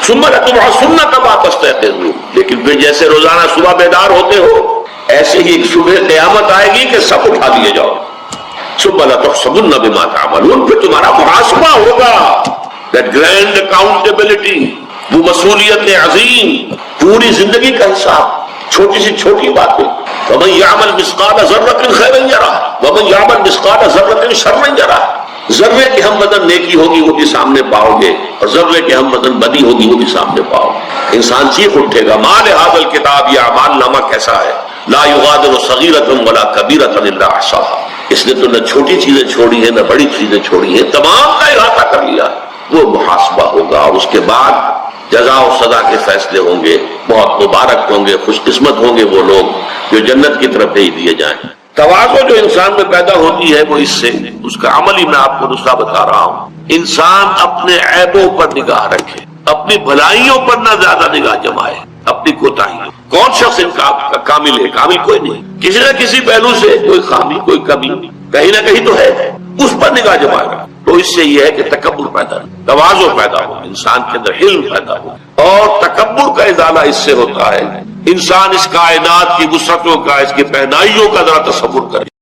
ثم لتبعثن کما تستيقظون، لیکن پھر جیسے روزانہ صبح بیدار ہوتے ہو ایسے ہی ایک صبح قیامت آئے گی کہ سب اٹھا لیے جاؤ۔ ثم لتحسبن بما تعملون، پھر تمہارا محاسبہ ہوگا، that grand accountability، وہ مسئولیت عظیم، پوری زندگی کا حساب، چھوٹی سی چھوٹی باتیں۔ ومن يعمل مثقال ذرة خيرا يره ومن يعمل مثقال ذرة شرا يره، ذرے کے ہم وزن نیکی ہوگی وہ بھی سامنے پاؤ گے، اور ذرے کے ہم وزن بدی ہوگی وہ بھی سامنے پاؤ گے۔ انسان چیخ اٹھے گا، ما لهذا الكتاب، یہ اعمال نامہ کیسا ہے، لا يغادر صغيرة ولا كبيرة الا احصاها، اس نے تو نہ چھوٹی چیزیں چھوڑی ہیں نہ بڑی چیزیں چھوڑی ہیں، تمام کا احاطہ کر لیا ہے۔ وہ محاسبہ ہوگا، اور اس کے بعد جزا و سزا کے فیصلے ہوں گے، بہت مبارک ہوں گے، خوش قسمت ہوں گے وہ لوگ جو جنت کی طرف بھیج دیے جائیں۔ تواضع جو انسان میں پیدا ہوتی ہے وہ اس سے، اس کا عمل ہی میں آپ کو دوسرا بتا رہا ہوں، انسان اپنے عیبوں پر نگاہ رکھے، اپنی بھلائیوں پر نہ زیادہ نگاہ جمائے، اپنی کوتاہیوں۔ کون شخص ان کا کامل ہے؟ کامل کوئی نہیں، کسی نہ کسی پہلو سے کوئی خامی کوئی کمی کہیں نہ کہیں تو ہے، اس پر نگاہ جمائے گا تو اس سے یہ ہے کہ تکبر پیدا ہو، تواضع پیدا ہو، انسان کے اندر علم پیدا ہو، اور تکبر کا ازالہ اس سے ہوتا ہے۔ انسان اس کائنات کی وسعتوں کا، اس کی پہنائیوں کا ذرا تصور کرے،